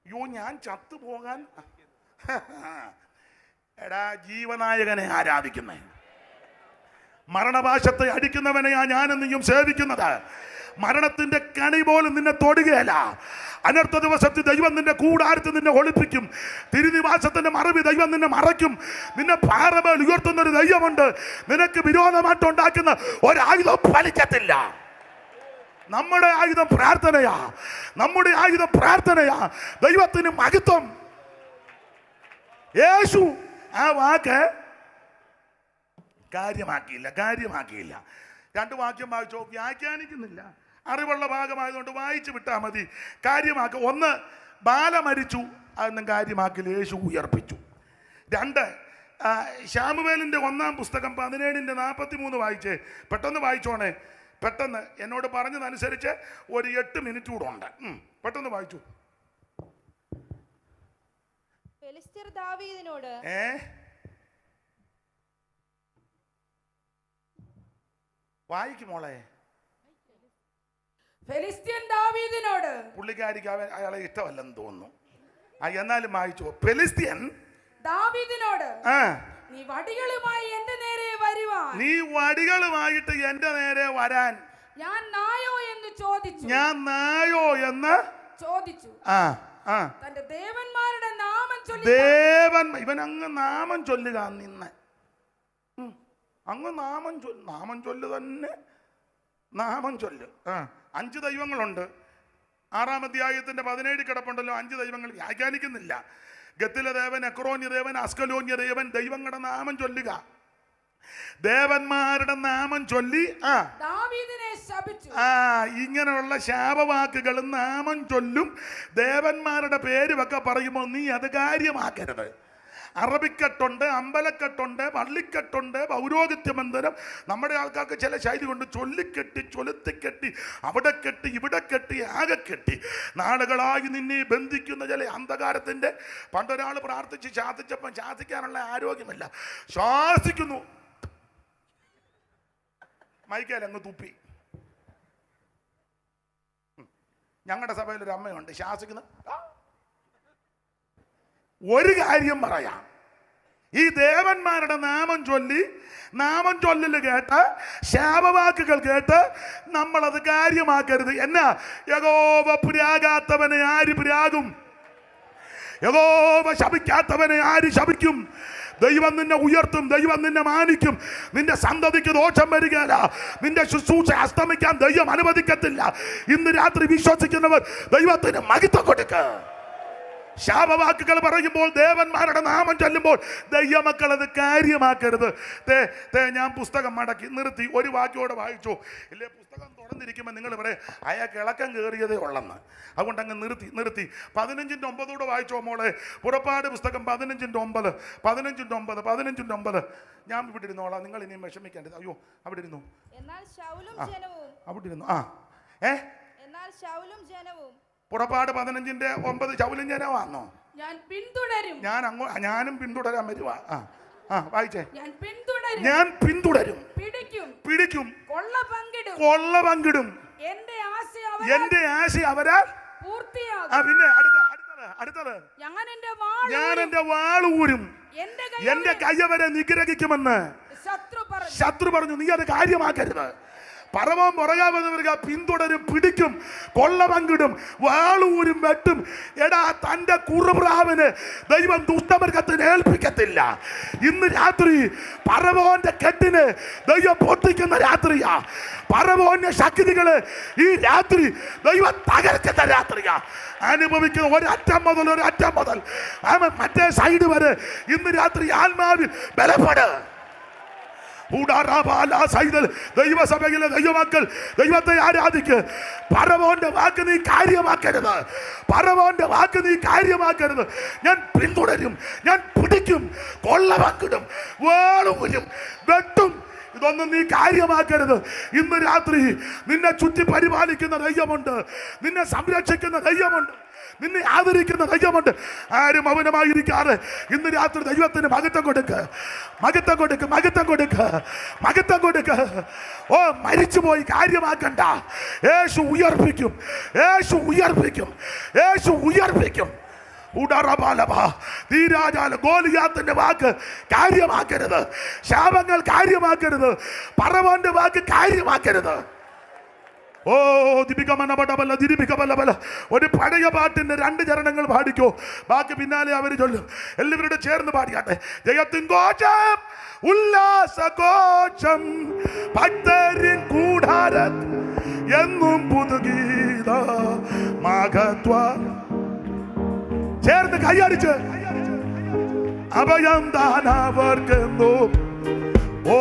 [SPEAKER 1] അയ്യോ, ഞാൻ ചത്തുപോകാൻ. എടാ, ജീവനായകനെ ആരാധിക്കുന്നേ, മരണപാശത്തെ അടിക്കുന്നവനെയാ ഞാനും നീയും സേവിക്കുന്നത്. മരണത്തിന്റെ കണി പോലും നിന്നെ തൊടുകയല്ല. അനർത്ഥ ദിവസത്തിൽ ദൈവം നിന്റെ കൂടാരത്തിൽ നിന്നെ ഒളിപ്പിക്കും. തിരുനിവാസത്തിന്റെ മറവി ദൈവം നിന്നെ മറയ്ക്കും. നിന്നെ പാറമേൽ ഉയർത്തുന്ന ഒരു ദൈവമുണ്ട്. നിനക്ക് വിരോധമായിട്ടുണ്ടാക്കുന്ന ഒരായുധം ഫലിക്കത്തില്ല. നമ്മുടെ ആയുധം പ്രാർത്ഥനയാ. നമ്മുടെ ആയുധം പ്രാർത്ഥനയാ. ദൈവത്തിന് മഹത്വം. യേശു ആ വാക്ക് കാര്യമാക്കിയില്ല. 2 വാക്യം വായിച്ചോ, വ്യാഖ്യാനിക്കുന്നില്ല. അറിവുള്ള ഭാഗമായതുകൊണ്ട് വായിച്ചു വിട്ടാൽ മതി. കാര്യമാക്കുക. 1, ബാല മരിച്ചു, അതൊന്നും കാര്യമാക്കില്ല, യേശു ഉയർപ്പിച്ചു. 2, ശാമുവേലിന്റെ 1-ാം പുസ്തകം 17:43 വായിച്ചേ. പെട്ടെന്ന് വായിച്ചോണേ, പെട്ടെന്ന്. എന്നോട് പറഞ്ഞതനുസരിച്ച് ഒരു 8 മിനിറ്റ് കൂടെ ഉണ്ട്. പെട്ടെന്ന് വായിച്ചു.
[SPEAKER 3] ഫെലിസ്ത്യർ ദാവീദിനോട്
[SPEAKER 1] വായിക്കും മോളെ.
[SPEAKER 2] ഫെലിസ്ത്യൻ ദാവീദിനോട്.
[SPEAKER 1] പുള്ളിക്കാരിക്ക് അയാളെ ഇഷ്ടമല്ലെന്ന് തോന്നുന്നു. എന്നാലും വായിച്ചു. ഫെലിസ്ത്യൻ
[SPEAKER 2] ദാവീദിനോട്, നീ വടികളുമായി എന്റെ നേരെ വരുവാൻ.
[SPEAKER 1] നീ വടികളുമായിട്ട് എന്റെ നേരെ വരാൻ
[SPEAKER 2] ഞാൻ നായോ എന്ന് ചോദിച്ചു. തന്റെ ദേവന്മാരുടെ നാമം ചൊല്ലി.
[SPEAKER 1] ഇവൻ അങ്ങ് നാമം ചൊല്ലുക. നിന്ന് അങ്ങ് നാമം ചൊല്ലു തന്നെ. നാമം ചൊല്ല്. 5 ദൈവങ്ങളുണ്ട്. 6-ാം അധ്യായത്തിന്റെ 17 കിടപ്പുണ്ടല്ലോ. 5 ദൈവങ്ങൾ വ്യാഖ്യാനിക്കുന്നില്ല. ഗത്തിലെ ദേവൻ, എക്രോന്യ ദേവൻ, അസ്കലോന്യ ദേവൻ. ദൈവങ്ങളുടെ നാമം ചൊല്ലുക. ദേവന്മാരുടെ നാമം ചൊല്ലി
[SPEAKER 2] ദാവീദിനെ ശപിച്ചു.
[SPEAKER 1] ഇങ്ങനെയുള്ള ശാപവാക്കുകൾ നാമം ചൊല്ലും. ദേവന്മാരുടെ പേരുമൊക്കെ പറയുമ്പോൾ നീ അത് കാര്യമാക്കരുത്. അറബിക്കെട്ടുണ്ട്, അമ്പലക്കെട്ടുണ്ട്, പള്ളിക്കെട്ടുണ്ട്, പൗരോഹിത്യ ബന്ധനം. നമ്മുടെ ആൾക്കാർക്ക് ചില ശൈലി കൊണ്ട് ചൊല്ലിക്കെട്ടി, ചൊലുത്തിക്കെട്ടി, അവിടെ കെട്ടി, ഇവിടെ കെട്ടി, ആകെ കെട്ടി നാളുകളായി നിന്നെ ബന്ധിക്കുന്ന ചില അന്ധകാരത്തിൻ്റെ. പണ്ടൊരാൾ പ്രാർത്ഥിച്ച് ശാസിച്ചപ്പം ശാസിക്കാനുള്ള ആരോഗ്യമല്ല, ശ്വാസിക്കുന്നു, മൈക്കേലങ്ങ് തുപ്പി. ഞങ്ങളുടെ സഭയിൽ ഒരു അമ്മയുണ്ട്, ശാസിക്കുന്ന. ഒരു കാര്യം പറയാം, ഈ ദേവന്മാരുടെ നാമം ചൊല്ലല് കേട്ട്, ശാപവാക്കുകൾ കേട്ട് നമ്മളത് കാര്യമാക്കരുത്. എന്നാ? യഹോവ പുരാകാത്തവനെ ആര് പുരാകും? യഹോവ ശപിക്കാത്തവനെ ആര് ശപിക്കും? ദൈവം നിന്നെ ഉയർത്തും, ദൈവം നിന്നെ മാനിക്കും. നിന്റെ സന്തതിക്ക് ദോഷം വരികയില്ല, നിന്റെ ശുശ്രൂഷ അസ്തമിക്കാൻ ദൈവം അനുവദിക്കത്തില്ല. ഇന്ന് രാത്രി വിശ്വസിക്കുന്നവർ ദൈവത്തിന് മഹത്വം കൊടുക്കുക. ശാപവാക്കുകൾ പറയുമ്പോൾ, ദേവന്മാരുടെ നാമം ചൊല്ലുമ്പോൾ ദൈവമക്കൾ അത് കാര്യമാക്കരുത്. ഞാൻ പുസ്തകം മടക്കി നിർത്തി, ഒരു വാക്യോടെ വായിച്ചു. ഇല്ലേ, പുസ്തകം തുറന്നിരിക്കുമ്പോൾ നിങ്ങൾ പറയും അയാൾക്ക് ഇളക്കം കയറിയതേ ഉള്ളെന്ന്. അതുകൊണ്ട് അങ്ങ് നിർത്തി. 15:9 വായിച്ചോ മോളെ. പുറപ്പാട് പുസ്തകം 15:9. 15:9. ഞാൻ ഇവിടെ ഇരുന്നോളാം, നിങ്ങൾ ഇനിയും വിഷമിക്കേണ്ടത്. അയ്യോ, അവിടെ ഇരുന്നു.
[SPEAKER 3] എന്നാൽ ശൗലും ജനവും
[SPEAKER 1] അവിടെ ഇരുന്നു.
[SPEAKER 3] എന്നാൽ ശൗലും ജനവും
[SPEAKER 1] പുറപ്പാട് 15:9 ശൗലും ജനമാണോ?
[SPEAKER 2] ഞാൻ പിന്തുടരും.
[SPEAKER 1] ഞാനും പിന്തുടരാൻ വരുവാ. വായിച്ചേ.
[SPEAKER 2] ഞാൻ
[SPEAKER 1] പിന്തുടരും, പിടിക്കും, കൊള്ള പങ്കിടും. എന്റെ ആശ അവരാൽ പൂർത്തിയാകും. പിന്നെ അടുത്തത് ഞാൻ എന്റെ വാളൂരും, എന്റെ കയ്യവരെ നിഗ്രഹിക്കുമെന്ന് ശത്രു പറഞ്ഞു. നീ അത് കാര്യമാക്കരുത്. പറവം പുറകാവുന്നവർക്ക് പിന്തുടരും, പിടിക്കും, കൊള്ള പങ്കിടും, വാളൂരും, വെട്ടും. എടാ, തന്റെ കുറുപ്രാവിന് ദൈവം ദുഷ്ടമൃഗത്തിന് ഏൽപ്പിക്കത്തില്ല. ഇന്ന് രാത്രി പറവോന്റെ കെട്ടിന് ദൈവം പൊട്ടിക്കുന്ന രാത്രിയാ. പറവോന്റെ ശക്തികള് ഈ രാത്രി ദൈവം തകർക്കുന്ന രാത്രിയാ. അനുഭവിക്കുന്ന ഒരറ്റം മുതൽ മറ്റേ സൈഡ് വരെ ഇന്ന് രാത്രി ആത്മാവിൽ ബലപ്പെട്. ദൈവസഭയിലെ ദൈവമക്കൾ ദൈവത്തെ ആരാധിക്ക്. പറവോന്റെ വാക്ക് നീ കാര്യമാക്കരുത്. ഞാൻ പിന്തുടരും, ഞാൻ പിടിക്കും, കൊള്ള പങ്കിടും, വാളൂരും, വെട്ടും. ഇതൊന്നും നീ കാര്യമാക്കരുത്. ഇന്ന് രാത്രി നിന്നെ ചുറ്റി പരിപാലിക്കുന്ന ദൈവമുണ്ട്, നിന്നെ സംരക്ഷിക്കുന്ന ദൈവമുണ്ട്, നിന്നെ ആദരിക്കുന്ന ദൈവമുണ്ട്. ആരും മൗനമായിരിക്കാതെ ഇന്ന് രാത്രി ദൈവത്തിന് മഹത്വം കൊടുക്ക. ഓ, മരിച്ചുപോയി കാര്യമാക്കണ്ട. യേശു ഉയർപ്പിക്കും. ഗോലിയാത്തിന്റെ വാക്ക് കാര്യമാക്കരുത്, ശാപങ്ങൾ കാര്യമാക്കരുത്, പറവോന്റെ വാക്ക് കാര്യമാക്കരുത്. ഓ, ദിപികമനബല. ഒരു പഴയ പാട്ടിന്റെ 2 ചരണങ്ങൾ പാടിക്കോ, ബാക്കി പിന്നാലെ അവര് ചൊല്ലും. എല്ലാവരോട് ചേർന്ന് പാടിയാട്ടെ. ജയത്തിൻ കോശം, ഉല്ലാസകോശം, ഭക്തരിൻ കൂടാരം എന്നും പുതുഗീത മഹത്വ. ചേർന്ന് കൈയടിച്ച് അഭയം ദാനവർക്കെന്നും. ഓ